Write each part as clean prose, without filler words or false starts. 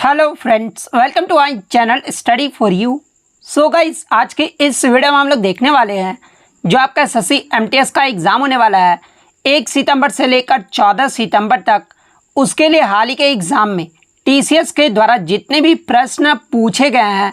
Hello friends, welcome to my channel study for you. So guys, आज के इस video में हम लोग देखने वाले हैं जो आपका एसएससी एमटीएस का एग्ज़ाम होने वाला है 1 सितंबर से लेकर 14 सितंबर तक। उसके लिए हाल ही के एग्ज़ाम में टीसीएस के द्वारा जितने भी प्रश्न पूछे गए हैं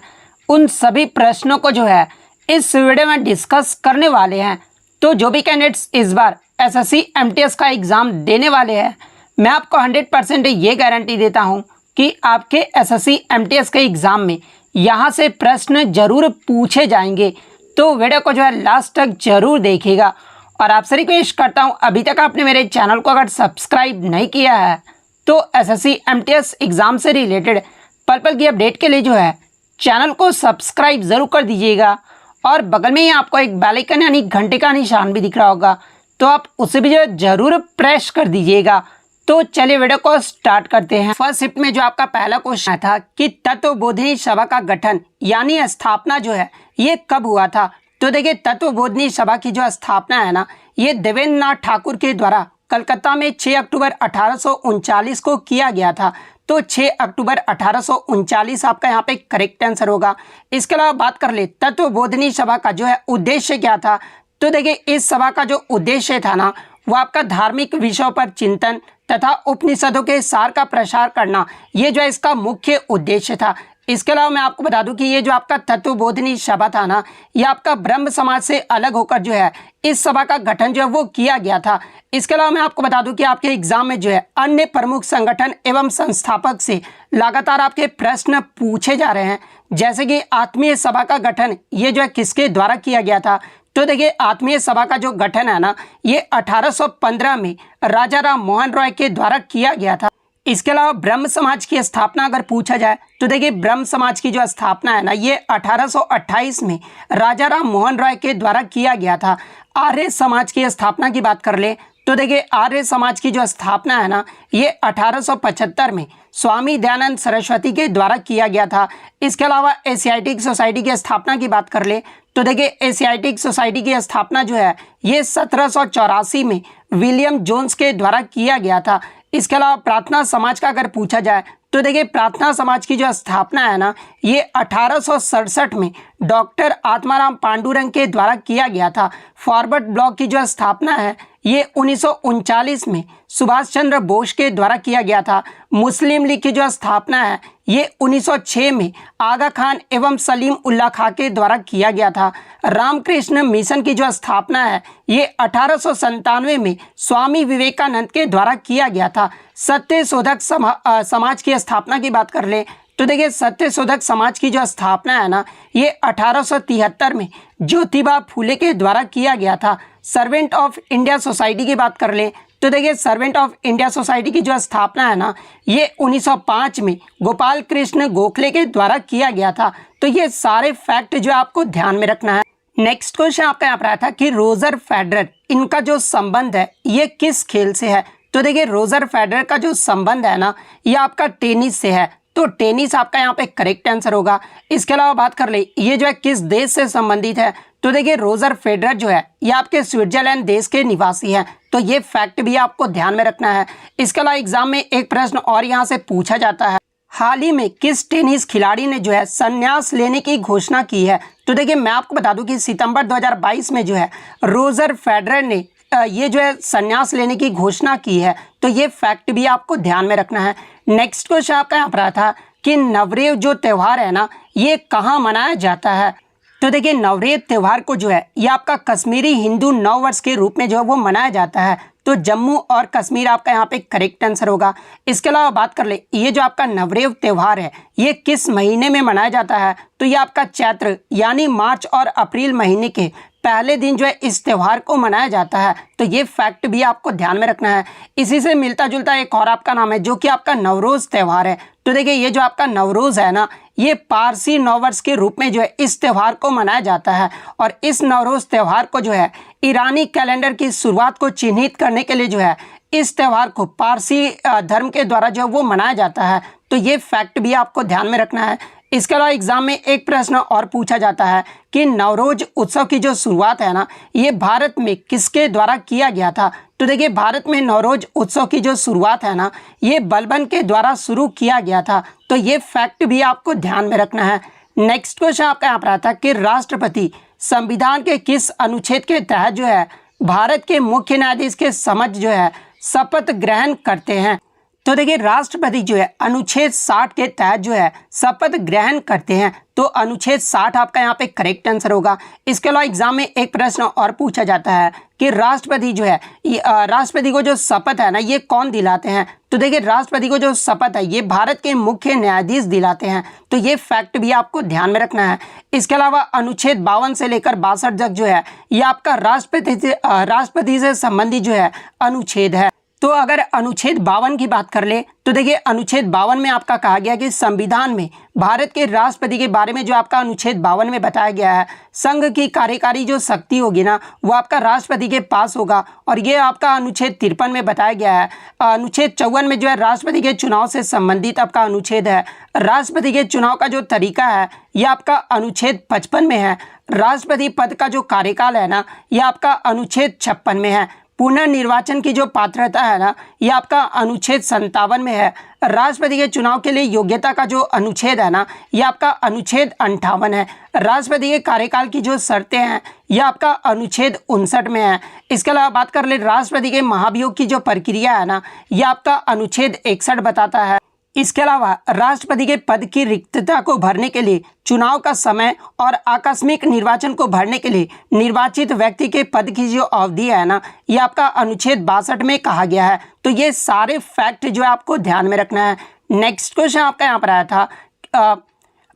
उन सभी प्रश्नों को जो है इस वीडियो में डिस्कस करने वाले हैं। तो जो भी कैंडिडेट्स इस बार एसएससी एमटीएस का एग्ज़ाम देने वाले हैं, मैं आपको 100% ये गारंटी देता हूँ कि आपके एसएससी एमटीएस के एग्ज़ाम में यहाँ से प्रश्न जरूर पूछे जाएंगे। तो वीडियो को जो है लास्ट तक जरूर देखिएगा। और आपसे रिक्वेस्ट करता हूँ, अभी तक आपने मेरे चैनल को अगर सब्सक्राइब नहीं किया है तो एसएससी एमटीएस एग्ज़ाम से रिलेटेड पल पल की अपडेट के लिए जो है चैनल को सब्सक्राइब ज़रूर कर दीजिएगा। और बगल में ही आपको एक बेल आइकन यानी घंटे का निशान भी दिख रहा होगा, तो आप उसे भी जो है ज़रूर प्रेस कर दीजिएगा। तो चलिए वीडियो को स्टार्ट करते हैं। फर्स्ट शिफ्ट में जो आपका पहला क्वेश्चन था कि तत्वबोधिनी सभा का गठन यानी स्थापना जो है ये कब हुआ था। तो देखिए, तत्वबोधिनी सभा की जो स्थापना है ना, ये देवेंद्र नाथ ठाकुर के द्वारा कलकत्ता में 6 अक्टूबर 1839 को किया गया था। तो 6 अक्टूबर 1839 आपका यहाँ पे करेक्ट आंसर होगा। इसके अलावा बात कर ले तत्वबोधिनी सभा का जो है उद्देश्य क्या था। तो देखिए, इस सभा का जो उद्देश्य था ना, वो आपका धार्मिक विषयों पर चिंतन तथा उपनिषदों के सार का प्रसार करना, ये जो है इसका मुख्य उद्देश्य था। इसके अलावा मैं आपको बता दूं कि ये जो आपका तत्वबोधिनी सभा था ना, ये आपका ब्रह्म समाज से अलग होकर जो है इस सभा का गठन जो है वो किया गया था। इसके अलावा मैं आपको बता दूं कि आपके एग्जाम में जो है अन्य प्रमुख संगठन एवं संस्थापक से लगातार आपके प्रश्न पूछे जा रहे हैं। जैसे कि आत्मीय सभा का गठन ये जो है किसके द्वारा किया गया था। तो देखिए, आत्मीय सभा का जो गठन है ना, ये 1815 में राजा राम मोहन रॉय के द्वारा किया गया था। इसके अलावा ब्रह्म समाज की स्थापना अगर पूछा जाए तो देखिए, ब्रह्म समाज की जो स्थापना है ना, ये 1828 में राजा राम मोहन रॉय के द्वारा किया गया था। आर्य समाज की स्थापना की बात कर ले तो देखिए, आर्य समाज की जो स्थापना है ना, ये 1875 में स्वामी दयानंद सरस्वती के द्वारा किया गया था। इसके अलावा एशियाटिक सोसाइटी की स्थापना की बात कर ले तो देखिए, एशियाटिक सोसाइटी की स्थापना जो है ये 1784 में विलियम जोन्स के द्वारा किया गया था। इसके अलावा प्रार्थना समाज का अगर पूछा जाए तो देखिए, प्रार्थना समाज की जो स्थापना है ना, ये 1867 में डॉक्टर आत्माराम पांडुरंग के द्वारा किया गया था। फॉरवर्ड ब्लॉक की जो स्थापना है ये 1939 में सुभाष चंद्र बोस के द्वारा किया गया था। मुस्लिम लीग की जो स्थापना है ये 1906 में आगा खान एवं सलीम उल्लाह खां के द्वारा किया गया था। रामकृष्ण मिशन की जो स्थापना है ये 1897 में स्वामी विवेकानंद के द्वारा किया गया था। सत्य शोधक समाज की स्थापना की बात कर ले तो देखिए, सत्य शोधक समाज की जो स्थापना है ना, ये 1873 में ज्योतिबा फूले के द्वारा किया गया था। सर्वेंट ऑफ इंडिया सोसाइटी की बात कर ले तो देखिए, सर्वेंट ऑफ इंडिया सोसाइटी की जो स्थापना है ना, ये 1905 में गोपाल कृष्ण गोखले के द्वारा किया गया था। तो ये सारे फैक्ट जो आपको ध्यान में रखना है। नेक्स्ट क्वेश्चन आपका यहाँ पर आया था कि रोजर फेडरर, इनका जो संबंध है ये किस खेल से है। तो देखिए, रोजर फेडरर का जो संबंध है ना, ये आपका टेनिस से है। तो टेनिस आपका यहाँ पे करेक्ट आंसर होगा। इसके अलावा बात कर ले ये जो है किस देश से संबंधित है। तो देखिए, रोजर फेडरर जो है ये आपके स्विट्जरलैंड देश के निवासी हैं। तो ये फैक्ट भी आपको ध्यान में रखना है। इसके अलावा एग्जाम में एक प्रश्न और यहाँ से पूछा जाता है, हाल ही में किस टेनिस खिलाड़ी ने जो है संन्यास लेने की घोषणा की है। तो देखिए, मैं आपको बता दूं कि सितंबर 2022 में जो है रोजर फेडरर ने ये जो है संन्यास लेने की घोषणा की है। तो ये फैक्ट भी आपको ध्यान में रखना है। नेक्स्ट क्वेश्चन आपका यहाँ पर आया था कि नवरेह जो त्यौहार है ना, ये कहाँ मनाया जाता है। तो देखिए, नवरेह त्यौहार को जो है ये आपका कश्मीरी हिंदू नव वर्ष के रूप में जो है वो मनाया जाता है। तो जम्मू और कश्मीर आपका यहाँ पे करेक्ट आंसर होगा। इसके अलावा बात कर ले ये जो आपका नवरेह त्यौहार है ये किस महीने में मनाया जाता है। तो ये आपका चैत्र यानी मार्च और अप्रैल महीने के पहले दिन जो है इस त्यौहार को मनाया जाता है। तो ये फैक्ट भी आपको ध्यान में रखना है। इसी से मिलता जुलता एक और आपका नाम है जो कि आपका नवरोज़ त्यौहार है। तो देखिए, ये जो आपका नवरोज़ है ना, ये पारसी नववर्ष के रूप में जो है इस त्यौहार को मनाया जाता है। और इस नवरोज़ त्यौहार को जो है ईरानी कैलेंडर की शुरुआत को चिन्हित करने के लिए जो है इस त्यौहार को पारसी धर्म के द्वारा जो है वो मनाया जाता है। तो ये फैक्ट भी आपको ध्यान में रखना है। इसके अलावा एग्जाम में एक प्रश्न और पूछा जाता है कि नवरोज उत्सव की जो शुरुआत है ना, ये भारत में किसके द्वारा किया गया था। तो देखिए, भारत में नवरोज उत्सव की जो शुरुआत है ना, ये बलबन के द्वारा शुरू किया गया था। तो ये फैक्ट भी आपको ध्यान में रखना है। नेक्स्ट क्वेश्चन आपका यहाँ पर आता है कि राष्ट्रपति संविधान के किस अनुच्छेद के तहत जो है भारत के मुख्य न्यायाधीश के समक्ष जो है शपथ ग्रहण करते हैं। तो देखिए, राष्ट्रपति जो है अनुच्छेद 60 के तहत जो है शपथ ग्रहण करते हैं। तो अनुच्छेद 60 आपका यहाँ पे करेक्ट आंसर होगा। इसके अलावा एग्जाम में एक प्रश्न और पूछा जाता है कि राष्ट्रपति जो है राष्ट्रपति को जो शपथ है ना, ये कौन दिलाते हैं। तो देखिए, राष्ट्रपति को जो शपथ है ये भारत के मुख्य न्यायाधीश दिलाते हैं। तो ये फैक्ट भी आपको ध्यान में रखना है। इसके अलावा अनुच्छेद 52 से लेकर 62 तक जो है ये आपका राष्ट्रपति से संबंधित जो है अनुच्छेद है। तो अगर अनुच्छेद 52 की बात कर ले तो देखिए, अनुच्छेद 52 में आपका कहा गया कि संविधान में भारत के राष्ट्रपति के बारे में जो आपका अनुच्छेद 52 में बताया गया है, संघ की कार्यकारी जो शक्ति होगी ना, वो आपका राष्ट्रपति के पास होगा। और ये आपका अनुच्छेद 53 में बताया गया है। अनुच्छेद 54 में जो है राष्ट्रपति के चुनाव से संबंधित आपका अनुच्छेद है। राष्ट्रपति के चुनाव का जो तरीका है ये आपका अनुच्छेद 55 में है। राष्ट्रपति पद का जो कार्यकाल है ना, ये आपका अनुच्छेद 56 में है। पुनर्निर्वाचन की जो पात्रता है ना, ये आपका अनुच्छेद 57 में है। राष्ट्रपति के चुनाव के लिए योग्यता का जो अनुच्छेद है ना, ये आपका अनुच्छेद 58 है। राष्ट्रपति के कार्यकाल की जो शर्तें हैं ये आपका अनुच्छेद 59 में है। इसके अलावा बात कर ले राष्ट्रपति के महाभियोग की जो प्रक्रिया है ना, ये आपका अनुच्छेद 61 बताता है। इसके अलावा राष्ट्रपति के पद की रिक्तता को भरने के लिए चुनाव का समय और आकस्मिक निर्वाचन को भरने के लिए निर्वाचित व्यक्ति के पद की जो अवधि है ना, ये आपका अनुच्छेद 62 में कहा गया है। तो ये सारे फैक्ट जो है आपको ध्यान में रखना है। नेक्स्ट क्वेश्चन आपका यहाँ पर आया था,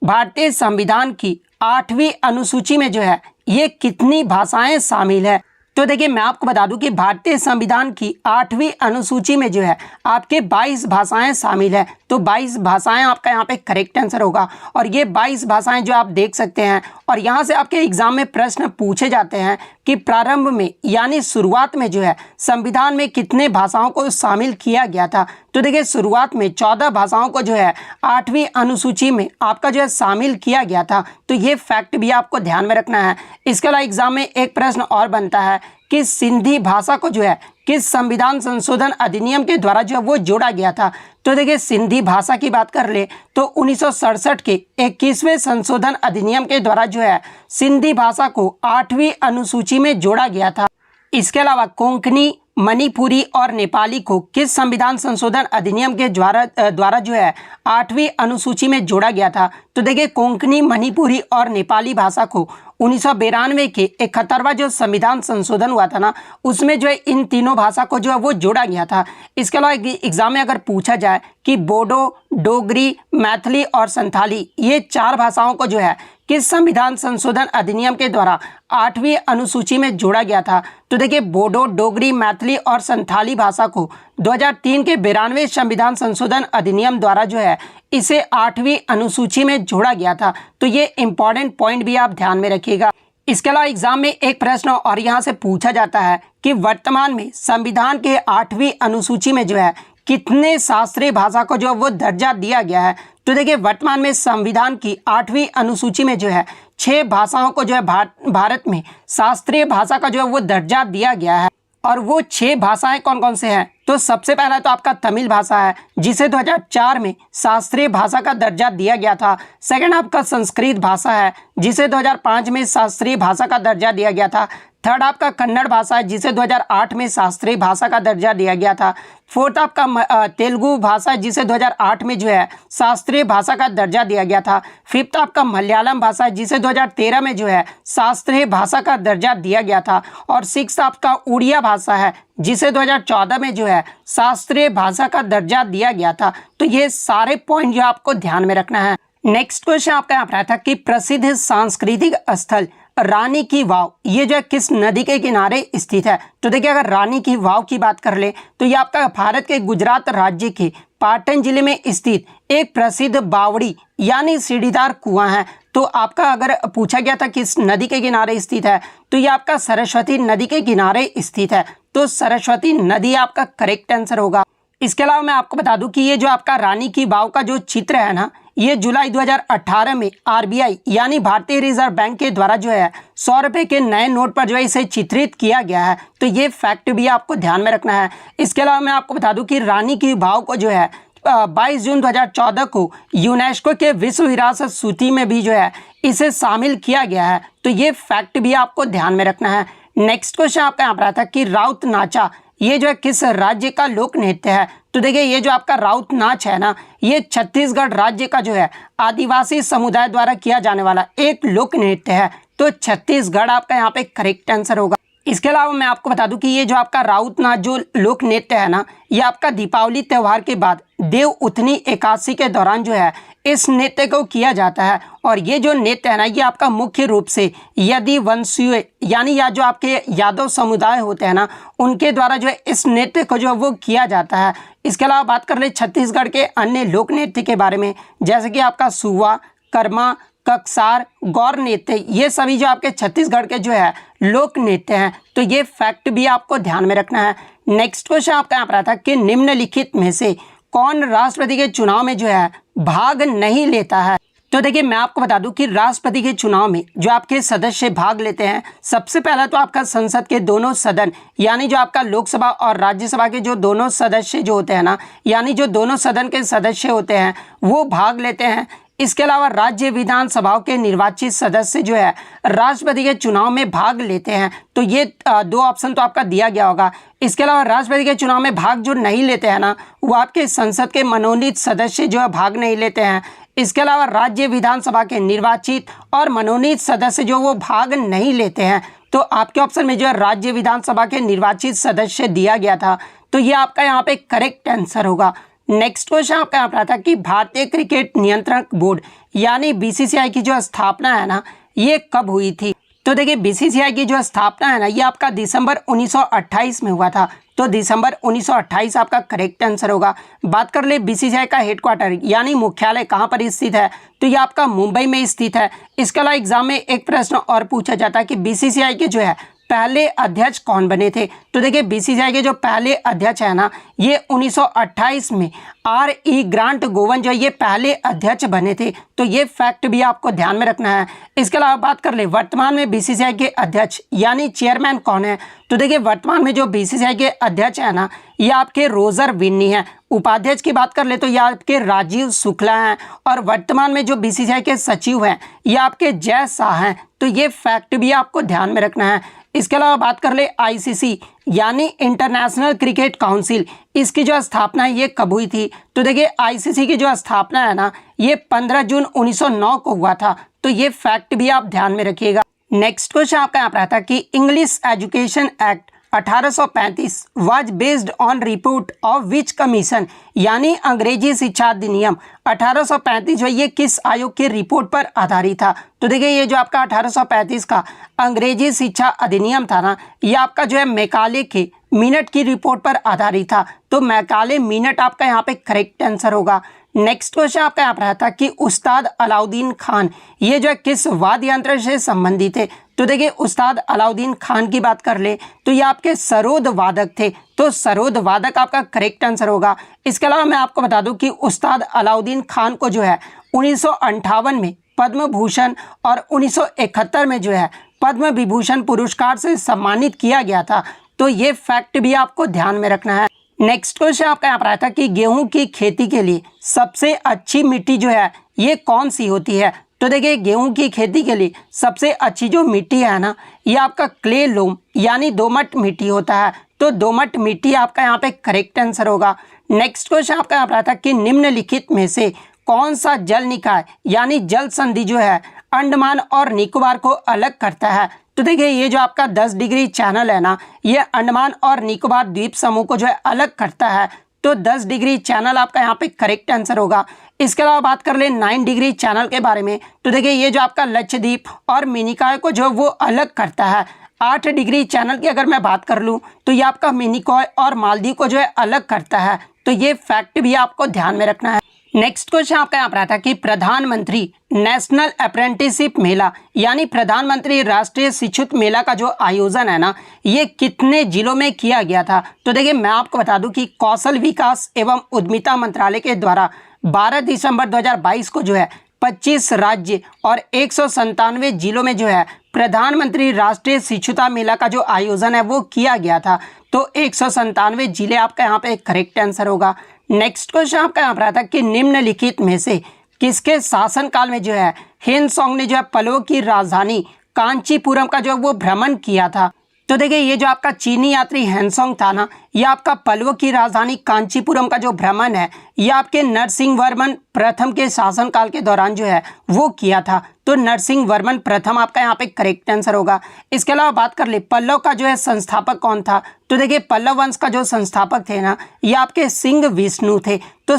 भारतीय संविधान की 8वीं अनुसूची में जो है ये कितनी भाषाएं शामिल है। तो देखिए, मैं आपको बता दूं कि भारतीय संविधान की 8वीं अनुसूची में जो है आपके 22 भाषाएं शामिल है। तो 22 भाषाएं आपका यहाँ पे करेक्ट आंसर होगा। और ये 22 भाषाएं जो आप देख सकते हैं, और यहाँ से आपके एग्जाम में प्रश्न पूछे जाते हैं कि प्रारंभ में यानी शुरुआत में जो है संविधान में कितने भाषाओं को शामिल किया गया था। तो देखिए, शुरुआत में 14 भाषाओं को जो है 8वीं अनुसूची में आपका जो है शामिल किया गया था। तो ये फैक्ट भी आपको ध्यान में रखना है। इसके अलावा एग्जाम में एक प्रश्न और बनता है कि सिंधी भाषा को जो है किस संविधान संशोधन अधिनियम के द्वारा जो है वो जोड़ा गया था। तो देखिए, सिंधी भाषा की बात कर ले तो 1967 के 21वें संशोधन अधिनियम के द्वारा जो है सिंधी भाषा को 8वीं अनुसूची में जोड़ा गया था। इसके अलावा कोंकणी, मणिपुरी और नेपाली को किस संविधान संशोधन अधिनियम के द्वारा जो है 8वीं अनुसूची में जोड़ा गया था। तो देखिए, कोंकणी, मणिपुरी और नेपाली भाषा को 1992 के 71वां जो संविधान संशोधन हुआ था ना, उसमें जो है इन तीनों भाषा को जो है वो जोड़ा गया था। इसके अलावा एग्जाम में अगर पूछा जाए कि बोडो, डोगरी, मैथिली और संथाली, ये 4 भाषाओं को जो है किस संविधान संशोधन अधिनियम के द्वारा 8वीं अनुसूची में जोड़ा गया था। तो देखिए, बोडो, डोगरी, मैथिली और संथाली भाषा को 2003 के 92वें संविधान संशोधन अधिनियम द्वारा जो है इसे 8वीं अनुसूची में जोड़ा गया था। तो ये इंपॉर्टेंट पॉइंट भी आप ध्यान में रखिएगा। इसके अलावा एग्जाम में एक प्रश्न और यहाँ से पूछा जाता है कि वर्तमान में संविधान के 8वीं अनुसूची में जो है कितने शास्त्रीय भाषा को जो वो दर्जा दिया गया है। तो देखिए, वर्तमान में संविधान की 8वीं अनुसूची में जो है 6 भाषाओं को जो है भारत में शास्त्रीय भाषा का जो है वो दर्जा दिया गया है। और वो 6 भाषाएं कौन कौन से हैं। तो सबसे पहला तो आपका तमिल भाषा है, जिसे 2004 में शास्त्रीय भाषा का दर्जा दिया गया था। सेकंड आपका संस्कृत भाषा है, जिसे 2005 में शास्त्रीय भाषा का दर्जा दिया गया था। थर्ड आपका कन्नड़ भाषा है, जिसे 2008 में शास्त्रीय भाषा का दर्जा दिया गया था। फोर्थ आपका तेलुगु भाषा है, जिसे 2008 में जो है शास्त्रीय भाषा का दर्जा दिया गया था। फिफ्थ आपका मलयालम भाषा है, जिसे 2013 में जो है शास्त्रीय भाषा का दर्जा दिया गया था। और सिक्स्थ आपका उड़िया भाषा है, जिसे 2014 में जो है शास्त्रीय भाषा का दर्जा दिया गया था। तो ये सारे पॉइंट जो आपको ध्यान में रखना है। नेक्स्ट क्वेश्चन आपका यहाँ पर था कि प्रसिद्ध सांस्कृतिक स्थल रानी की वाव, ये जो है किस नदी के किनारे स्थित है। तो देखिए, अगर रानी की वाव की बात कर ले तो ये आपका भारत के गुजरात राज्य के पाटन जिले में स्थित एक प्रसिद्ध बावड़ी यानी सीढ़ीदार कुआं है। तो आपका अगर पूछा गया था किस नदी के किनारे स्थित है, तो ये आपका सरस्वती नदी के किनारे स्थित है। तो सरस्वती नदी आपका करेक्ट आंसर होगा। इसके अलावा मैं आपको बता दूं कि ये जो आपका रानी की वाव का जो चित्र है ना, ये जुलाई 2018 में आरबीआई यानी भारतीय रिजर्व बैंक के द्वारा जो है 100 रुपये के नए नोट पर जो है इसे चित्रित किया गया है। तो ये फैक्ट भी आपको ध्यान में रखना है। इसके अलावा मैं आपको बता दूं कि रानी की वाव को जो है 22 जून 2014 को यूनेस्को के विश्व विरासत सूची में भी जो है इसे शामिल किया गया है। तो ये फैक्ट भी आपको ध्यान में रखना है। नेक्स्ट क्वेश्चन आपका यहाँ पर आता है कि राउत नाचा ये जो है किस राज्य का लोक नृत्य है। तो देखिए ये जो आपका राउत नाच है ना, ये छत्तीसगढ़ राज्य का जो है आदिवासी समुदाय द्वारा किया जाने वाला एक लोक नृत्य है। तो छत्तीसगढ़ आपका यहाँ पे करेक्ट आंसर होगा। इसके अलावा मैं आपको बता दूं कि ये जो आपका राउत नाच जो लोक नृत्य है ना, ये आपका दीपावली त्यौहार के बाद देव उठनी एकादशी के दौरान जो है इस नृत्य को किया जाता है। और ये जो नृत्य है ना, ये आपका मुख्य रूप से यदि वंशीय यानी या जो आपके यादव समुदाय होते हैं ना, उनके द्वारा जो है इस नृत्य को जो वो किया जाता है। इसके अलावा बात कर ले छत्तीसगढ़ के अन्य लोक नृत्य के बारे में, जैसे कि आपका सुवा, कर्मा, कक्सार, गौर नृत्य, ये सभी जो आपके छत्तीसगढ़ के जो है लोक नृत्य हैं। तो ये फैक्ट भी आपको ध्यान में रखना है। नेक्स्ट क्वेश्चन आपका यहाँ पर आता है कि निम्नलिखित में से कौन राष्ट्रपति के चुनाव में जो है भाग नहीं लेता है। तो देखिए मैं आपको बता दूं कि राष्ट्रपति के चुनाव में जो आपके सदस्य भाग लेते हैं, सबसे पहला तो आपका संसद के दोनों सदन यानी जो आपका लोकसभा और राज्यसभा के जो दोनों सदस्य जो होते हैं ना, यानी जो दोनों सदन के सदस्य होते हैं वो भाग लेते हैं। इसके अलावा राज्य विधानसभाओं के निर्वाचित सदस्य जो है राष्ट्रपति के चुनाव में भाग लेते हैं। तो ये दो ऑप्शन तो आपका दिया गया होगा। इसके अलावा राष्ट्रपति के चुनाव में भाग जो नहीं लेते हैं ना, वो आपके संसद के मनोनीत सदस्य जो है भाग नहीं लेते हैं। इसके अलावा राज्य विधानसभा के निर्वाचित और मनोनीत सदस्य जो वो भाग नहीं लेते हैं। तो आपके ऑप्शन में जो है राज्य विधानसभा के निर्वाचित सदस्य दिया गया था। तो ये आपका यहाँ पे करेक्ट आंसर होगा। नेक्स्ट क्वेश्चन आपका यहाँ पर आता है कि भारतीय क्रिकेट नियंत्रण बोर्ड यानी बीसीसीआई की जो स्थापना है ना, ये कब हुई थी। तो देखिए बीसीसीआई की जो स्थापना है ना, ये आपका दिसंबर 1928 में हुआ था। तो दिसंबर 1928 आपका करेक्ट आंसर होगा। बात कर ले बीसीसीआई का हेडक्वार्टर यानी मुख्यालय कहाँ पर स्थित है, तो ये आपका मुंबई में स्थित है। इसके अलावा एग्जाम में एक प्रश्न और पूछा जाता है कि बीसीसीआई के जो है पहले अध्यक्ष कौन बने थे। तो देखिए बीसीसीआई के जो पहले अध्यक्ष है ना, ये 1928 में R.E. ग्रांट गोवन जो ये पहले अध्यक्ष बने थे। तो ये फैक्ट भी आपको ध्यान में रखना है। इसके अलावा बात कर ले वर्तमान में बीसीसीआई के अध्यक्ष यानी चेयरमैन कौन है। तो देखिए वर्तमान में जो बीसीसीआई के अध्यक्ष है ना, ये आपके रोजर विन्नी है। उपाध्यक्ष की बात कर ले तो ये आपके राजीव शुक्ला हैं। और वर्तमान में जो बीसीसीआई के सचिव हैं ये आपके जय शाह हैं। तो ये फैक्ट भी आपको ध्यान में रखना है। इसके अलावा बात कर ले आईसीसी यानी इंटरनेशनल क्रिकेट काउंसिल, इसकी जो स्थापना है ये कब हुई थी। तो देखिए आईसीसी की जो स्थापना है ना, ये 15 जून 1909 को हुआ था। तो ये फैक्ट भी आप ध्यान में रखिएगा। नेक्स्ट क्वेश्चन आपका यहाँ पर आता है कि English education act 1835 was based on report of which commission यानी अंग्रेजी शिक्षा अधिनियम 1835 जो ये किस आयोग के रिपोर्ट पर आधारित था। तो देखिए ये जो आपका 1835 का अंग्रेजी शिक्षा अधिनियम था ना, ये आपका जो है मैकाले के मिनट की रिपोर्ट पर आधारित था। तो मैकाले मिनट आपका यहाँ पे करेक्ट आंसर होगा। नेक्स्ट क्वेश्चन आपका यहाँ पर आता है कि उस्ताद अलाउद्दीन खान ये जो है किस वाद्य यंत्र से संबंधित थे। तो देखिए उस्ताद अलाउद्दीन खान की बात कर ले तो ये आपके सरोद वादक थे। तो सरोद वादक आपका करेक्ट आंसर होगा। इसके अलावा मैं आपको बता दूं कि उस्ताद अलाउद्दीन खान को जो है 1958 में पद्म भूषण और 1971 में जो है पद्म विभूषण पुरस्कार से सम्मानित किया गया था। तो ये फैक्ट भी आपको ध्यान में रखना है। नेक्स्ट क्वेश्चन आपका यहाँ पर आया था कि गेहूं की खेती के लिए सबसे अच्छी मिट्टी जो है ये कौन सी होती है। तो देखिए गेहूं की खेती के लिए सबसे अच्छी जो मिट्टी है ना, ये आपका क्ले लोम यानी दोमट मिट्टी होता है। तो दोमट मिट्टी आपका यहाँ पे करेक्ट आंसर होगा। नेक्स्ट क्वेश्चन आपका यहाँ पर आता है कि निम्नलिखित में से कौन सा जल निकाय यानी जल संधि जो है अंडमान और निकोबार को अलग करता है। तो देखिए ये जो आपका 10 डिग्री चैनल है ना, ये अंडमान और निकोबार द्वीप समूह को जो है अलग करता है। तो 10 डिग्री चैनल आपका यहाँ पे करेक्ट आंसर होगा। इसके अलावा बात कर ले 9 डिग्री चैनल के बारे में, तो देखिए ये जो आपका लक्षद्वीप और मिनिकॉय को जो वो अलग करता है। 8 डिग्री चैनल की अगर मैं बात कर लूँ तो ये आपका मिनिकॉय और मालदीव को जो है अलग करता है। तो ये फैक्ट भी आपको ध्यान में रखना है। नेक्स्ट क्वेश्चन आपका यहाँ पर आता है कि प्रधानमंत्री नेशनल अप्रेंटिसशिप मेला यानी प्रधानमंत्री राष्ट्रीय शिक्षुत मेला का जो आयोजन है ना, ये कितने जिलों में किया गया था। तो देखिए मैं आपको बता दूं कि कौशल विकास एवं उद्यमिता मंत्रालय के द्वारा 12 दिसंबर 2022 को जो है 25 राज्य और 197 जिलों में जो है प्रधानमंत्री राष्ट्रीय शिशुता मेला का जो आयोजन है वो किया गया था। तो 197 जिले आपका यहाँ पे करेक्ट आंसर होगा। नेक्स्ट क्वेश्चन आपका यहाँ पर आता है कि निम्नलिखित में से किसके शासनकाल में जो है हेनसोंग ने जो है पल्लव की राजधानी कांचीपुरम का जो वो भ्रमण किया था। तो देखिए ये जो आपका चीनी यात्री हेनसोंग था ना, ये आपका पल्लव की राजधानी कांचीपुरम का जो भ्रमण है ये आपके नरसिंहवर्मन प्रथम के शासनकाल के दौरान जो है वो किया था। तो नरसिंहवर्मन प्रथम आपका यहाँ पे करेक्ट आंसर होगा। इसके अलावा बात कर ले पल्लव का जो है संस्थापक कौन था, तो देखिए पल्लव वंश का जो संस्थापक थे ना ये आपके सिंह विष्णु थे। तो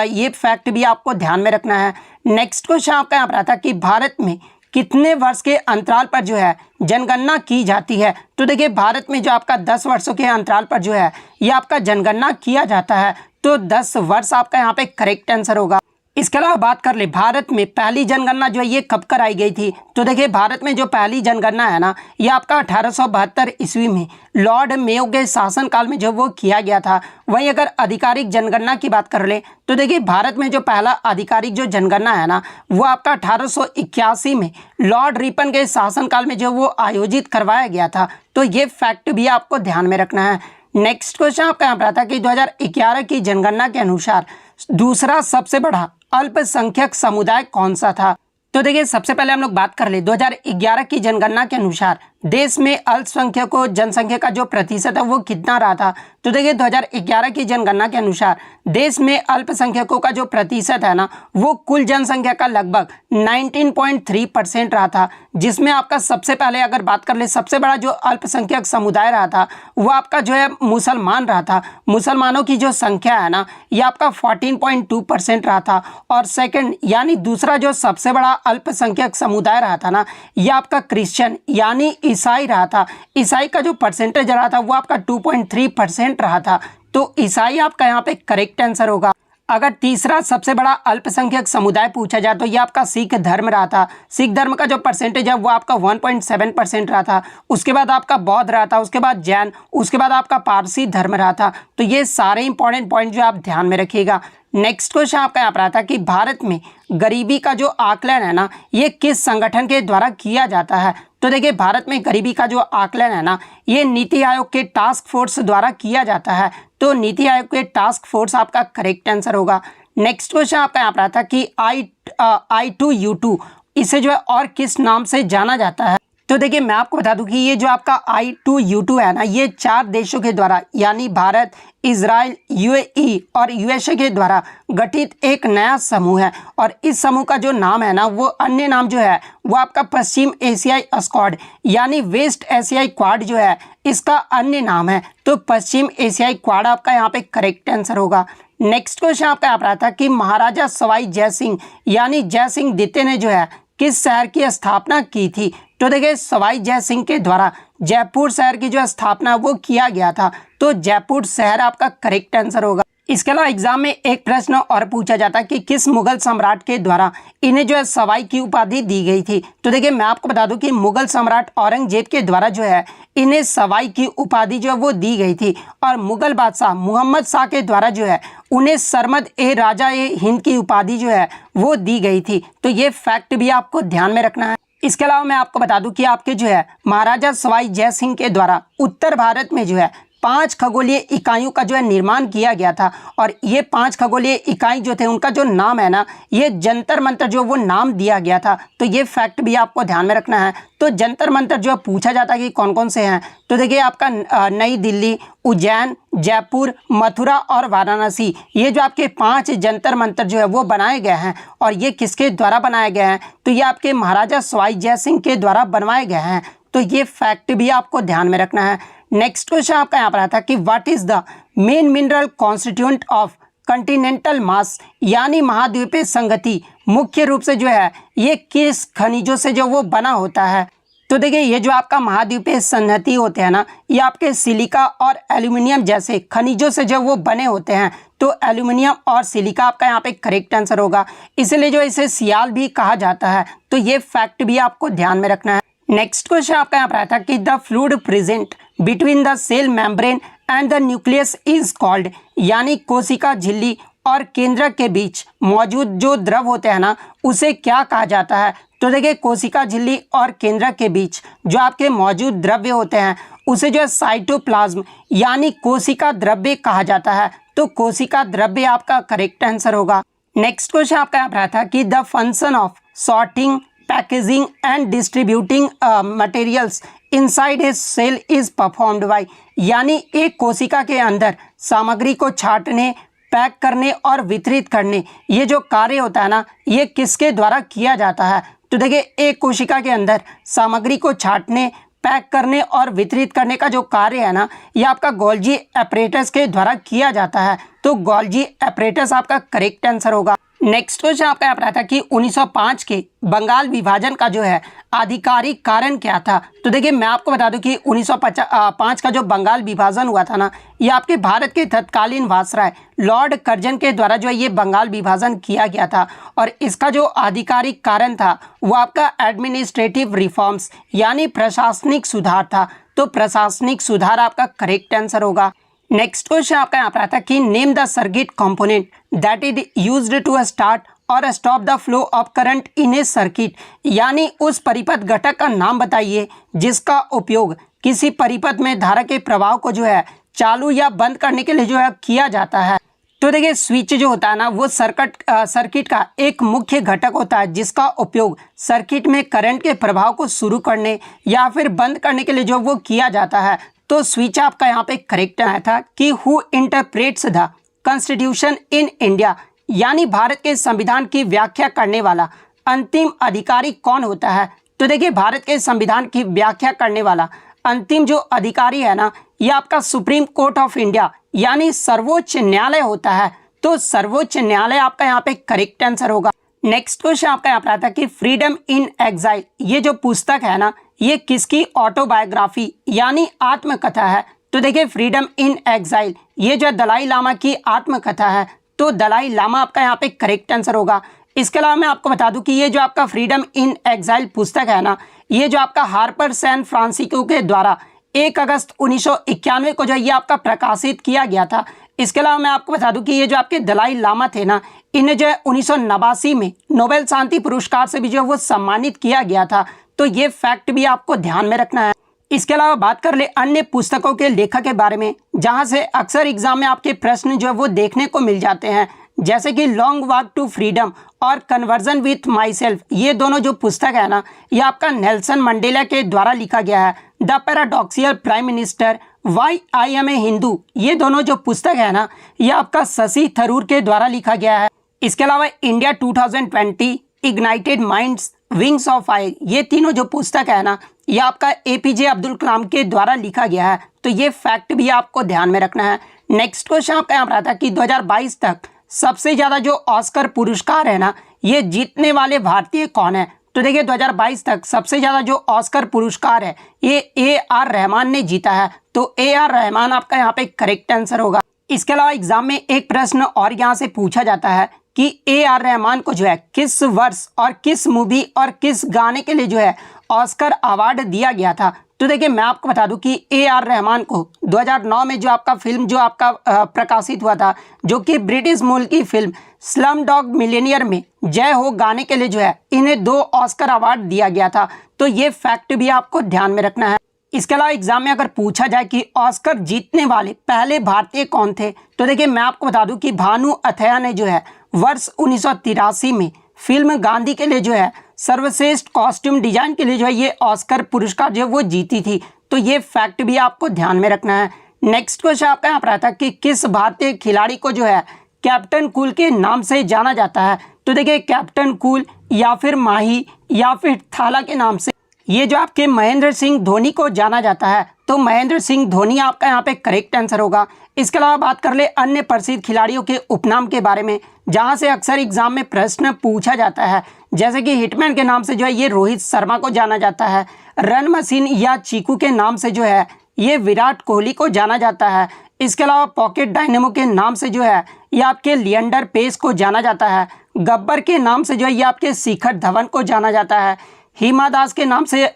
ये फैक्ट भी आपको ध्यान में रखना है। नेक्स्ट क्वेश्चन आपका यहाँ पर आता कि भारत में कितने वर्ष के अंतराल पर जो है जनगणना की जाती है। तो देखिए भारत में जो आपका 10 वर्षों के अंतराल पर जो है ये आपका जनगणना किया जाता है। तो 10 वर्ष आपका यहाँ पे करेक्ट आंसर होगा। इसके अलावा बात कर ले भारत में पहली जनगणना जो है ये कब कराई गई थी। तो देखिए भारत में जो पहली जनगणना है ना ये आपका 1872 ईस्वी में लॉर्ड मेयो के शासनकाल में जो वो किया गया था। वहीं अगर आधिकारिक जनगणना की बात कर ले तो देखिए भारत में जो पहला आधिकारिक जो जनगणना है ना वो आपका 1881 में लॉर्ड रिपन के शासनकाल में जो वो आयोजित करवाया गया था। तो ये फैक्ट भी आपको ध्यान में रखना है। नेक्स्ट क्वेश्चन आपका यहाँ पर आता है कि 2011 की जनगणना के अनुसार दूसरा सबसे बड़ा अल्पसंख्यक समुदाय कौन सा था। तो देखिए सबसे पहले हम लोग बात कर ले 2011 की जनगणना के अनुसार देश में अल्पसंख्यकों जनसंख्या का जो प्रतिशत है वो कितना रहा था। तो देखिए 2011 की जनगणना के अनुसार देश में अल्पसंख्यकों का जो प्रतिशत है ना वो कुल जनसंख्या का लगभग 19.3% रहा था, जिसमें आपका सबसे पहले अगर बात कर ले सबसे बड़ा जो अल्पसंख्यक समुदाय रहा था वो आपका जो है मुसलमान रहा था। मुसलमानों की जो संख्या है ना ये आपका 14.2% रहा था। और सेकंड यानी दूसरा जो सबसे बड़ा अल्पसंख्यक समुदाय रहा था ना ये आपका क्रिश्चियन यानी ईसाई रहा था। ईसाई का जो परसेंटेज रहा था वो आपका 2.3% रहा था। तो ईसाई आपका यहाँ पे करेक्ट आंसर होगा। अगर तीसरा सबसे बड़ा अल्पसंख्यक समुदाय पूछा जाए तो ये आपका सिख धर्म रहा था। सिख धर्म का जो परसेंटेज है वो आपका 1.7% रहा था। उसके बाद आपका बौद्ध रहा था, उसके बाद जैन, उसके बाद आपका पारसी धर्म रहा था। तो ये सारे इंपॉर्टेंट पॉइंट जो आप ध्यान में रखिएगा। नेक्स्ट क्वेश्चन आपका यहाँ पर आता कि भारत में गरीबी का जो आकलन है ना ये किस संगठन के द्वारा किया जाता है। तो देखिए भारत में गरीबी का जो आकलन है ना ये नीति आयोग के टास्क फोर्स द्वारा किया जाता है। तो नीति आयोग के टास्क फोर्स आपका करेक्ट आंसर होगा। नेक्स्ट क्वेश्चन आपका यहाँ पर आता कि I2U2 इसे जो है और किस नाम से जाना जाता है। तो देखिए मैं आपको बता दूं कि ये जो आपका I2U2 है ना ये 4 देशों के द्वारा यानी भारत, इजराइल, UAE और USA के द्वारा गठित एक नया समूह है। और इस समूह का जो नाम है ना वो अन्य नाम जो है वो आपका पश्चिम एशियाई स्क्वाड यानी वेस्ट एशियाई क्वाड जो है इसका अन्य नाम है। तो पश्चिम एशियाई क्वाड आपका यहाँ पे करेक्ट आंसर होगा। नेक्स्ट क्वेश्चन आपका यहाँ पर आता है कि महाराजा सवाई जय सिंह यानी जय सिंह द्वितीय ने जो है किस शहर की स्थापना की थी। तो देखिए सवाई जय सिंह के द्वारा जयपुर शहर की जो स्थापना वो किया गया था। तो जयपुर शहर आपका करेक्ट आंसर होगा। इसके अलावा एग्जाम में एक प्रश्न और पूछा जाता है कि किस मुगल सम्राट के द्वारा इन्हें जो है सवाई की उपाधि दी गई थी। तो देखिए मैं आपको बता दूं कि मुगल सम्राट औरंगजेब के द्वारा जो है इन्हें सवाई की उपाधि जो है वो दी गई थी। और मुगल बादशाह मोहम्मद शाह के द्वारा जो है उन्हें सरमद ए राजा ए हिंद की उपाधि जो है वो दी गई थी। तो ये फैक्ट भी आपको ध्यान में रखना है। इसके अलावा मैं आपको बता दूं कि आपके जो है महाराजा सवाई जय सिंह के द्वारा उत्तर भारत में जो है 5 खगोलीय इकाइयों का जो है निर्माण किया गया था। और ये 5 खगोलीय इकाई जो थे उनका जो नाम है ना ये जंतर मंतर जो वो नाम दिया गया था। तो ये फैक्ट भी आपको ध्यान में रखना है। तो जंतर मंतर जो पूछा जाता है कि कौन कौन से हैं। तो देखिए आपका नई दिल्ली, उज्जैन, जयपुर, मथुरा और वाराणसी ये जो आपके 5 जंतर मंतर जो है वो बनाए गए हैं। और ये किसके द्वारा बनाए गए हैं। तो ये आपके महाराजा सवाई जय सिंह के द्वारा बनवाए गए हैं। तो ये फैक्ट भी आपको ध्यान में रखना है। नेक्स्ट क्वेश्चन आपका यहाँ पर आता है कि what is the main mineral constituent of continental mass यानी महाद्वीपीय संगति मुख्य रूप से जो है ये किस खनिजों से जो वो बना होता है। तो देखिए ये जो आपका महाद्वीपीय संहति होते हैं ना ये आपके सिलिका और एल्यूमिनियम जैसे खनिजों से जो वो बने होते हैं। तो एल्यूमिनियम और सिलिका आपका यहाँ पे करेक्ट आंसर होगा। इसलिए जो इसे सियाल भी कहा जाता है। तो ये फैक्ट भी आपको ध्यान में रखना है। नेक्स्ट क्वेश्चन आपका यहाँ पर आया था कि the fluid present between the cell membrane and the nucleus is called यानी कोशिका झिल्ली और केंद्रक के बीच मौजूद जो द्रव होते हैं ना, उसे क्या कहा जाता है? तो देखिए कोशिका झिल्ली और केंद्रक के बीच जो आपके मौजूद द्रव्य होते हैं उसे जो है साइटोप्लाज्म यानी कोशिका द्रव्य कहा जाता है। तो कोशिका द्रव्य आपका करेक्ट आंसर होगा। नेक्स्ट क्वेश्चन आपका यहाँ पर आया था कि the function of sorting, packaging and distributing materials inside a cell is performed by, यानी एक कोशिका के अंदर सामग्री को छांटने, पैक करने और वितरित करने, ये जो कार्य होता है ना, ये किसके द्वारा किया जाता है? तो देखिए एक कोशिका के अंदर सामग्री को छांटने, पैक करने और वितरित करने का जो कार्य है ना, ये आपका गोल्जी एपरेटस के द्वारा किया जाता है। तो गोल्जी एपरेटस आपका करेक्ट आंसर होगा। नेक्स्ट क्वेश्चन आपका यहाँ पर आता है कि 1905 के बंगाल विभाजन का जो है आधिकारिक कारण क्या था? तो देखिए मैं आपको बता दूं कि 1905 का जो बंगाल विभाजन हुआ था ना, ये आपके भारत के तत्कालीन वायसराय लॉर्ड कर्जन के द्वारा जो है ये बंगाल विभाजन किया गया था। और इसका जो आधिकारिक कारण था वो आपका एडमिनिस्ट्रेटिव रिफॉर्म्स यानी प्रशासनिक सुधार था। तो प्रशासनिक सुधार आपका करेक्ट आंसर होगा। नेक्स्ट क्वेश्चन आपका यहाँ पर आता है कि name the circuit component that is used to start और stop the flow of current in a circuit, यानी उस परिपथ घटक का नाम बताइए जिसका उपयोग किसी परिपथ में धारा के प्रवाह को जो है चालू या बंद करने के लिए जो है किया जाता है। तो देखिए स्विच जो होता है ना, वो सर्किट का एक मुख्य घटक होता है जिसका उपयोग सर्किट में करंट के प्रभाव को शुरू करने या फिर बंद करने के लिए जो वो किया जाता है। तो स्विच आपका यहाँ पे करेक्ट आया था कि who interprets the constitution in India, यानी भारत के संविधान की व्याख्या करने वाला अंतिम अधिकारी कौन होता है? तो देखिए भारत के संविधान की व्याख्या करने वाला अंतिम जो अधिकारी है ना, ये आपका सुप्रीम कोर्ट ऑफ इंडिया यानी सर्वोच्च न्यायालय होता है। तो सर्वोच्च न्यायालय आपका यहाँ पे करेक्ट आंसर होगा। नेक्स्ट क्वेश्चन आपका यहाँ पर आता है कि फ्रीडम इन एग्जाइल, ये जो पुस्तक है ना, ये किसकी ऑटोबायोग्राफी यानी आत्मकथा है? तो देखिए फ्रीडम इन एग्जाइल ये जो दलाई लामा की आत्मकथा है। तो दलाई लामा आपका यहाँ पे करेक्ट आंसर होगा। इसके अलावा मैं आपको बता दूं कि ये जो आपका फ्रीडम इन एग्जाइल पुस्तक है ना, ये जो आपका हार्पर सैन फ्रांसिस्को के द्वारा 1 अगस्त 1991 को जो ये आपका प्रकाशित किया गया था। इसके अलावा मैं आपको बता दूं कि ये जो आपके दलाई लामा थे ना, इन्हें जो है 1989 में नोबेल शांति पुरस्कार से भी जो है वो सम्मानित किया गया था। तो ये फैक्ट भी आपको ध्यान में रखना है। इसके अलावा बात कर ले अन्य पुस्तकों के लेखक के बारे में, जहां से अक्सर एग्जाम में आपके प्रश्न जो है वो देखने को मिल जाते हैं, जैसे कि लॉन्ग वॉक टू फ्रीडम और कन्वर्जन विथ माई सेल्फ। ये दोनों जो पुस्तक है ना, ये आपका नेल्सन मंडेला के द्वारा लिखा गया है। The paradoxical prime minister, why I am a Hindu, ये दोनों जो पुस्तक है ना, ये आपका शशि थरूर के द्वारा लिखा गया है। इसके अलावा India 2020, ignited minds, wings of fire, ये तीनों जो पुस्तक है ना, ये आपका एपीजे अब्दुल कलाम के द्वारा लिखा गया है। तो ये फैक्ट भी आपको ध्यान में रखना है। नेक्स्ट क्वेश्चन आपका यहाँ पर आता है कि 2022 तक सबसे ज्यादा जो ऑस्कर पुरस्कार है ना, ये जीतने वाले भारतीय कौन है? तो देखिए 2022 तक सबसे ज्यादा जो ऑस्कर पुरस्कार है ये AR रहमान ने जीता है। तो AR रहमान आपका यहाँ पे करेक्ट आंसर होगा। इसके अलावा एग्जाम में एक प्रश्न और यहाँ से पूछा जाता है कि AR रहमान को जो है किस वर्ष और किस मूवी और किस गाने के लिए जो है ऑस्कर अवार्ड दिया गया था? तो देखिए मैं आपको बता दूं कि AR रहमान को 2009 में जो आपका फिल्म जो आपका प्रकाशित हुआ था, जो कि ब्रिटिश मूल की फिल्म स्लम डॉग मिलियनियर में जय हो गाने के लिए जो है इन्हें 2 ऑस्कर अवार्ड दिया गया था। तो ये फैक्ट भी आपको ध्यान में रखना है। इसके अलावा एग्जाम में अगर पूछा जाए कि ऑस्कर जीतने वाले पहले भारतीय कौन थे, तो देखिए मैं आपको बता दूं कि भानु अथैया ने जो है वर्ष 1983 में फिल्म गांधी के लिए जो है सर्वश्रेष्ठ कॉस्ट्यूम डिजाइन के लिए जो है ये ऑस्कर पुरस्कार जो है वो जीती थी। तो ये फैक्ट भी आपको ध्यान में रखना है। नेक्स्ट क्वेश्चन आपका यहाँ पर आता है कि किस भारतीय खिलाड़ी को जो है कैप्टन कूल के नाम से जाना जाता है? तो देखिए कैप्टन कूल या फिर माही या फिर थाला के नाम से ये जो आपके महेंद्र सिंह धोनी को जाना जाता है। तो महेंद्र सिंह धोनी आपका यहाँ पे करेक्ट आंसर होगा। इसके अलावा बात कर ले अन्य प्रसिद्ध खिलाड़ियों के उपनाम के बारे में, जहां से अक्सर एग्जाम में प्रश्न पूछा जाता है, जैसे कि हिटमैन के नाम से जो है ये रोहित शर्मा को जाना जाता है। रन मशीन या चीकू के नाम से जो है ये विराट कोहली को जाना जाता है। इसके अलावा पॉकेट डायनेमो के नाम से जो है ये आपके लिएंडर पेस को जाना जाता है। गब्बर के नाम से जो है ये आपके शिखर धवन को जाना जाता है। हिमा दास के नाम से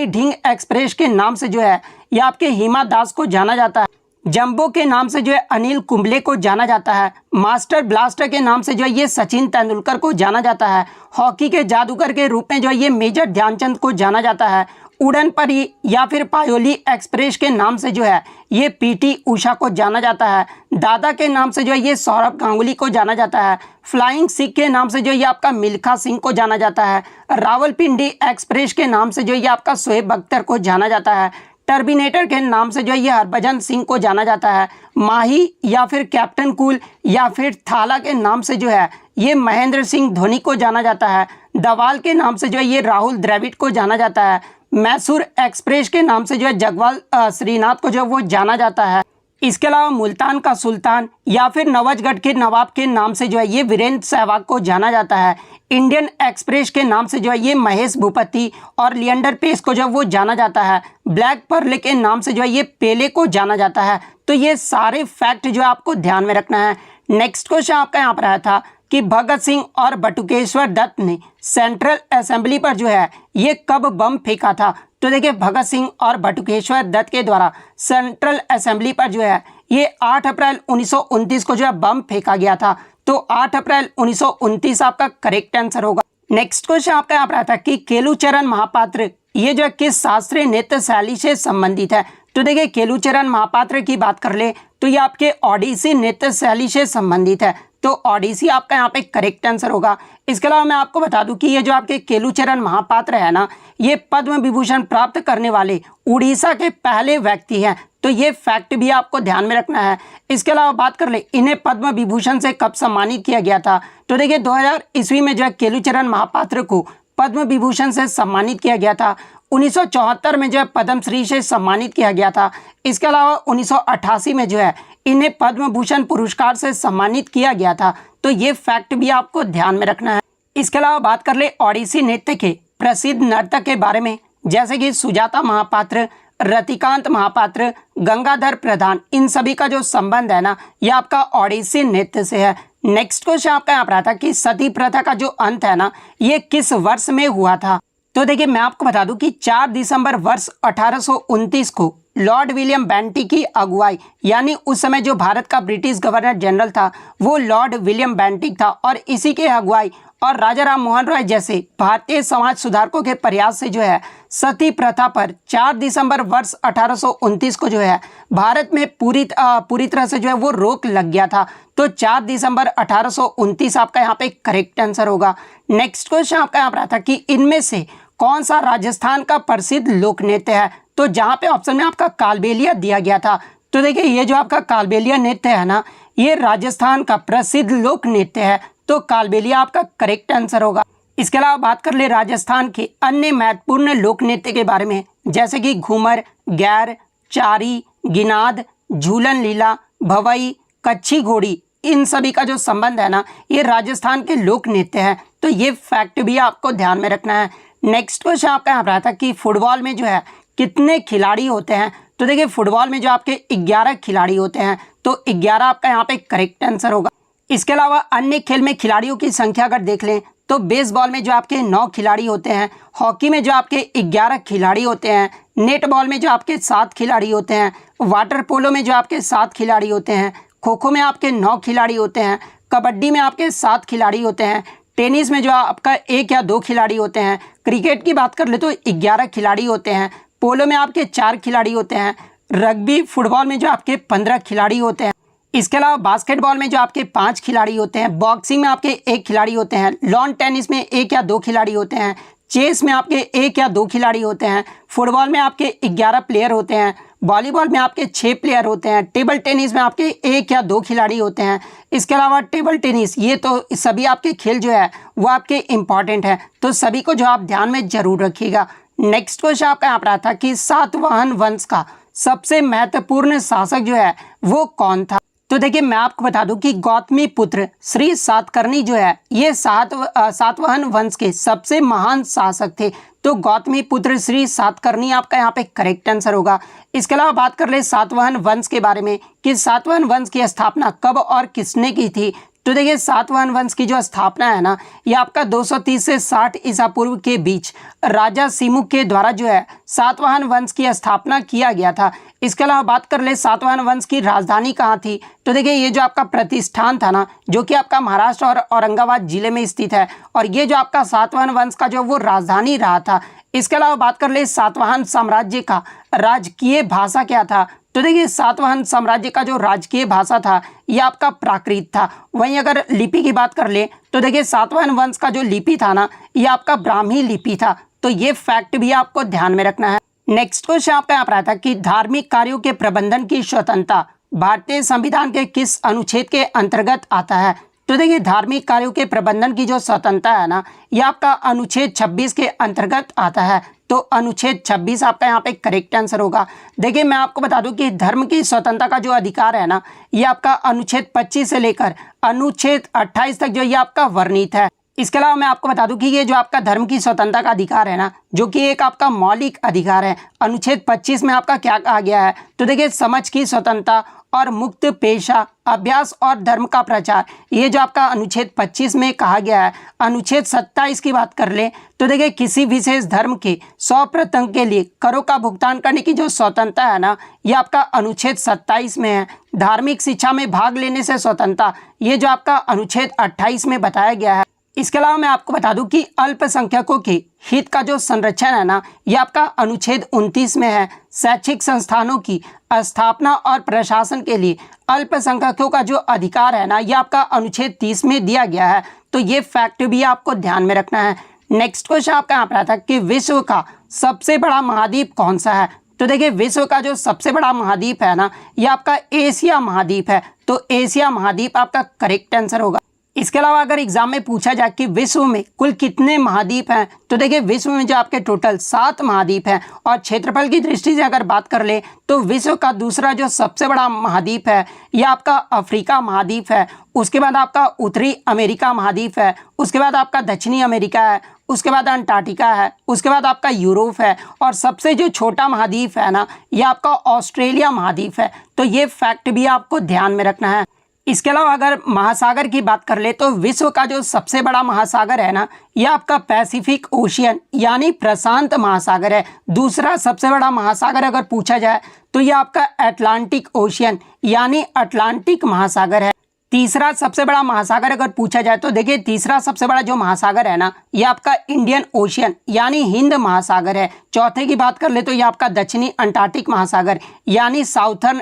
ढिंग एक्सप्रेस के नाम से जो है ये आपके हिमा दास को जाना जाता है। जंबो के नाम से जो है अनिल कुंबले को जाना जाता है। मास्टर ब्लास्टर के नाम से जो है ये सचिन तेंदुलकर को जाना जाता है। हॉकी के जादूगर के रूप में जो है ये मेजर ध्यानचंद को जाना जाता है। उड़न परी या फिर पायोली एक्सप्रेस के नाम से जो है ये पीटी उषा को जाना जाता है। दादा के नाम से जो है ये सौरभ गांगुली को जाना जाता है। फ्लाइंग सिख के नाम से जो ये आपका मिल्खा सिंह को जाना जाता है। रावलपिंडी एक्सप्रेस के नाम से जो ये आपका शोएब अख्तर को जाना जाता है। टर्मिनेटर के नाम से जो है ये हरभजन सिंह को जाना जाता है। माही या फिर कैप्टन कूल या फिर थाला के नाम से जो है ये महेंद्र सिंह धोनी को जाना जाता है। दवाल के नाम से जो है ये राहुल द्रविड़ को जाना जाता है। मैसूर एक्सप्रेस के नाम से जो है जगवाल श्रीनाथ को जो है वो जाना जाता है। इसके अलावा मुल्तान का सुल्तान या फिर नवाजगढ़ के नवाब के नाम से जो है ये वीरेंद्र सहवाग को जाना जाता है। इंडियन एक्सप्रेस के नाम से जो है ये महेश भूपति और लिएंडर पेस को जो है वो जाना जाता है। ब्लैक पर्ल के नाम से जो है ये पेले को जाना जाता है। तो ये सारे फैक्ट जो है आपको ध्यान में रखना है। नेक्स्ट क्वेश्चन आपका यहाँ पर आया था कि भगत सिंह और बटुकेश्वर दत्त ने सेंट्रल असेंबली पर जो है ये कब बम फेंका था। तो देखिए भगत सिंह और बटुकेश्वर दत्त के द्वारा सेंट्रल असेंबली पर जो है ये 8 अप्रैल 1929 को जो है बम फेंका गया था। तो 8 अप्रैल 1929 आपका करेक्ट आंसर होगा। नेक्स्ट क्वेश्चन आपका यहाँ पर आता है कि केलुचरण महापात्र ये जो है किस शास्त्रीय नृत्य शैली से संबंधित है। तो देखिए केलुचरण महापात्र की बात कर ले तो ये आपके ओडिसी नृत्य शैली से संबंधित है। तो ओडिसी आपका यहाँ पे करेक्ट आंसर होगा। इसके अलावा मैं आपको बता दूं कि ये जो आपके केलुचरण महापात्र है ना ये पद्म विभूषण प्राप्त करने वाले उड़ीसा के पहले व्यक्ति हैं। तो ये फैक्ट भी आपको ध्यान में रखना है। इसके अलावा बात कर ले इन्हें पद्म विभूषण से कब सम्मानित किया गया था। तो देखिए 2000 ईस्वी में जो है केलुचरण महापात्र को पद्म विभूषण से सम्मानित किया गया था। 1974 में जो है पद्मश्री से सम्मानित किया गया था। इसके अलावा 1988 में जो है इन्हें पद्म भूषण पुरस्कार से सम्मानित किया गया था। तो ये फैक्ट भी आपको ध्यान में रखना है। इसके अलावा बात कर ले ओडिसी नृत्य के प्रसिद्ध नर्तक के बारे में, जैसे कि सुजाता महापात्र, रतिकांत महापात्र, गंगाधर प्रधान, इन सभी का जो संबंध है ना ये आपका ओडिसी नृत्य से है। नेक्स्ट क्वेश्चन आपका यहाँ पर आता है कि सती प्रथा का जो अंत है ना ये किस वर्ष में हुआ था। तो देखिए मैं आपको बता दूं कि 4 दिसंबर वर्ष 1829 को लॉर्ड विलियम बेंटिक की अगुवाई यानी उस समय जो भारत का ब्रिटिश गवर्नर जनरल था वो लॉर्ड विलियम बेंटिक था और इसी के अगुवाई और राजा राम मोहन राय जैसे भारतीय समाज सुधारकों के प्रयास से जो है सती प्रथा पर 4 दिसंबर वर्ष 1829 को जो है भारत में पूरी तरह से जो है वो रोक लग गया था। तो 4 दिसंबर 1829 आपका यहाँ पे करेक्ट आंसर होगा। नेक्स्ट क्वेश्चन आपका यहाँ पर आता कि इनमें से कौन सा राजस्थान का प्रसिद्ध लोक नृत्य है। तो जहाँ पे ऑप्शन में आपका कालबेलिया दिया गया था। तो देखिए ये जो आपका कालबेलिया नृत्य है ना ये राजस्थान का प्रसिद्ध लोक नृत्य है। तो कालबेलिया आपका करेक्ट आंसर होगा। इसके अलावा बात कर ले राजस्थान के अन्य महत्वपूर्ण लोक नृत्य के बारे में, जैसे कि घूमर, गैर, चारी, गिनाद, झूलन लीला, भवई, कच्छी घोड़ी, इन सभी का जो संबंध है ना ये राजस्थान के लोक नृत्य है। तो ये फैक्ट भी आपको ध्यान में रखना है। नेक्स्ट क्वेश्चन आपका यहाँ पर आता कि फुटबॉल में जो है कितने खिलाड़ी होते हैं। तो देखिए फुटबॉल में जो आपके 11 खिलाड़ी होते हैं। तो 11 आपका यहाँ पे करेक्ट आंसर होगा। इसके अलावा अन्य खेल में खिलाड़ियों की संख्या अगर देख लें तो बेसबॉल में जो आपके 9 खिलाड़ी होते हैं, हॉकी में जो आपके 11 खिलाड़ी होते हैं, नेटबॉल में जो आपके 7 खिलाड़ी होते हैं, वाटर पोलो में जो आपके 7 खिलाड़ी होते हैं, खो खो में आपके 9 खिलाड़ी होते हैं, कबड्डी में आपके 7 खिलाड़ी होते हैं, टेनिस में जो आपका 1 या 2 खिलाड़ी होते हैं, क्रिकेट की बात कर ले तो 11 खिलाड़ी होते हैं, पोलो में आपके 4 खिलाड़ी होते हैं, रग्बी फुटबॉल में जो आपके 15 खिलाड़ी होते हैं। इसके अलावा बास्केटबॉल में जो आपके 5 खिलाड़ी होते हैं, बॉक्सिंग में आपके 1 खिलाड़ी होते हैं, लॉन टेनिस में 1 या 2 खिलाड़ी होते हैं, चेस में आपके 1 या 2 खिलाड़ी होते हैं, फुटबॉल में आपके 11 प्लेयर होते हैं, वॉलीबॉल में आपके 6 प्लेयर होते हैं, टेबल टेनिस में आपके 1 या 2 खिलाड़ी होते हैं। इसके अलावा टेबल टेनिस ये तो सभी आपके खेल जो है वो आपके इम्पॉर्टेंट है। तो सभी को जो आप ध्यान में जरूर रखिएगा। नेक्स्ट क्वेश्चन आपका यहाँ पर आता कि सातवाहन वंश का सबसे महत्वपूर्ण शासक जो है वो कौन था। तो देखिए मैं आपको बता दूं कि गौतमी पुत्र श्री सातकर्णी जो है ये सातवाहन वंश के सबसे महान शासक थे। तो गौतमी पुत्र श्री सातकर्णी आपका यहाँ पे करेक्ट आंसर होगा। इसके अलावा बात कर ले सातवाहन वंश के बारे में कि सातवाहन वंश की स्थापना कब और किसने की थी। तो देखिए सातवाहन वंश की जो स्थापना है ना, ये आपका 230 से 60 ईसा पूर्व के बीच राजा सिमुक के द्वारा जो है सातवाहन वंश की स्थापना किया गया था। इसके अलावा बात कर ले सातवाहन वंश की राजधानी कहाँ थी, तो देखिए ये जो आपका प्रतिष्ठान था ना, जो कि आपका महाराष्ट्र और औरंगाबाद जिले में स्थित है, और ये जो आपका सातवाहन वंश का जो वो राजधानी रहा था। इसके अलावा बात कर ले सातवाहन साम्राज्य का राजकीय भाषा क्या था, तो देखिए सातवाहन साम्राज्य का जो राजकीय भाषा था ये आपका प्राकृत था। वहीं अगर लिपि की बात कर ले तो देखिए सातवाहन वंश का जो लिपि था ना, ये आपका ब्राह्मी लिपि था। तो ये फैक्ट भी आपको ध्यान में रखना है। नेक्स्ट क्वेश्चन आपका यहाँ पर आता है कि धार्मिक कार्यों के प्रबंधन की स्वतंत्रता भारतीय संविधान के किस अनुच्छेद के अंतर्गत आता है। तो देखिए धार्मिक कार्यों के प्रबंधन की जो स्वतंत्रता है ना, ये आपका अनुच्छेद 26 के अंतर्गत आता है। तो अनुच्छेद 26 आपका यहाँ पे करेक्ट आंसर होगा। देखिए मैं आपको बता दूं कि धर्म की स्वतंत्रता का जो अधिकार है ना, ये आपका अनुच्छेद 25 से लेकर अनुच्छेद 28 तक जो ये आपका वर्णित है। इसके अलावा मैं आपको बता दूं कि ये जो आपका धर्म की स्वतंत्रता का अधिकार है ना, जो कि एक आपका मौलिक अधिकार है, अनुच्छेद 25 में आपका क्या कहा गया है, तो देखिए समझ की स्वतंत्रता और मुक्त पेशा अभ्यास और धर्म का प्रचार, ये जो आपका अनुच्छेद 25 में कहा गया है। अनुच्छेद 27 की बात कर ले तो देखिए किसी विशेष धर्म के 100% के लिए करों का भुगतान करने की जो स्वतंत्रता है ना, ये आपका अनुच्छेद 27 में है। धार्मिक शिक्षा में भाग लेने से स्वतंत्रता, ये जो आपका अनुच्छेद 28 में बताया गया है। इसके अलावा मैं आपको बता दूं कि अल्पसंख्यकों के हित का जो संरक्षण है ना, ये आपका अनुच्छेद 29 में है। शैक्षिक संस्थानों की स्थापना और प्रशासन के लिए अल्पसंख्यकों का जो अधिकार है ना, ये आपका अनुच्छेद 30 में दिया गया है। तो ये फैक्ट भी आपको ध्यान में रखना है। नेक्स्ट क्वेश्चन आपका यहाँ पर आता है कि विश्व का सबसे बड़ा महाद्वीप कौन सा है। तो देखिए विश्व का जो सबसे बड़ा महाद्वीप है ना, ये आपका एशिया महाद्वीप है। तो एशिया महाद्वीप आपका करेक्ट आंसर होगा। इसके अलावा अगर एग्जाम में पूछा जाए कि विश्व में कुल कितने महाद्वीप हैं, तो देखिए विश्व में जो आपके टोटल 7 महाद्वीप हैं। और क्षेत्रफल की दृष्टि से अगर बात कर ले तो विश्व का दूसरा जो सबसे बड़ा महाद्वीप है, यह आपका अफ्रीका महाद्वीप है। उसके बाद आपका उत्तरी अमेरिका महाद्वीप है। उसके बाद आपका दक्षिणी अमेरिका है। उसके बाद अंटार्कटिका है। उसके बाद आपका यूरोप है। और सबसे जो छोटा महाद्वीप है ना, यह आपका ऑस्ट्रेलिया महाद्वीप है। तो ये फैक्ट भी आपको ध्यान में रखना है। इसके अलावा अगर महासागर की बात कर ले तो विश्व का जो सबसे बड़ा महासागर है ना, यह आपका पैसिफिक ओशियन यानी प्रशांत महासागर है। दूसरा सबसे बड़ा महासागर अगर पूछा जाए तो यह आपका अटलांटिक ओशियन यानी अटलांटिक महासागर है। तीसरा सबसे बड़ा महासागर अगर पूछा जाए तो देखिए तीसरा सबसे बड़ा जो महासागर है ना, यह आपका इंडियन ओशियन यानी हिंद महासागर है। चौथे की बात कर ले तो यह आपका दक्षिणी अंटार्कटिक महासागर यानी साउथर्न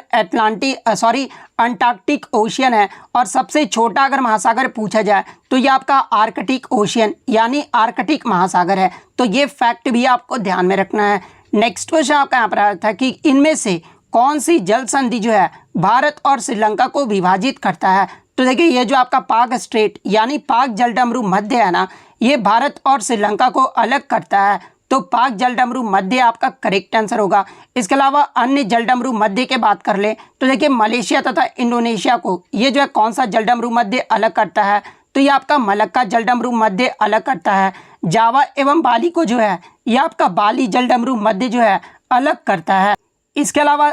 अंटार्कटिक ओशियन है। और सबसे छोटा अगर महासागर पूछा जाए तो यह आपका आर्कटिक ओशियन यानी आर्कटिक महासागर है। तो ये फैक्ट भी आपको ध्यान में रखना है। नेक्स्ट क्वेश्चन आपका यहाँ पर आया था कि इनमें से कौन सी जल संधि जो है भारत और श्रीलंका को विभाजित करता है। तो देखिए ये जो आपका पाक स्ट्रेट यानी पाक जलडमरू मध्य है ना, ये भारत और श्रीलंका को अलग करता है। तो पाक जलडमरू मध्य आपका करेक्ट आंसर होगा। इसके अलावा अन्य जलडमरू मध्य के बात कर ले तो देखिए मलेशिया तथा इंडोनेशिया को ये जो है कौन सा जलडमरू मध्य अलग करता है, तो ये आपका मलक्का जलडमरू मध्य अलग करता है। जावा एवं बाली को जो है ये आपका बाली जलडमरू मध्य जो है अलग करता है। इसके अलावा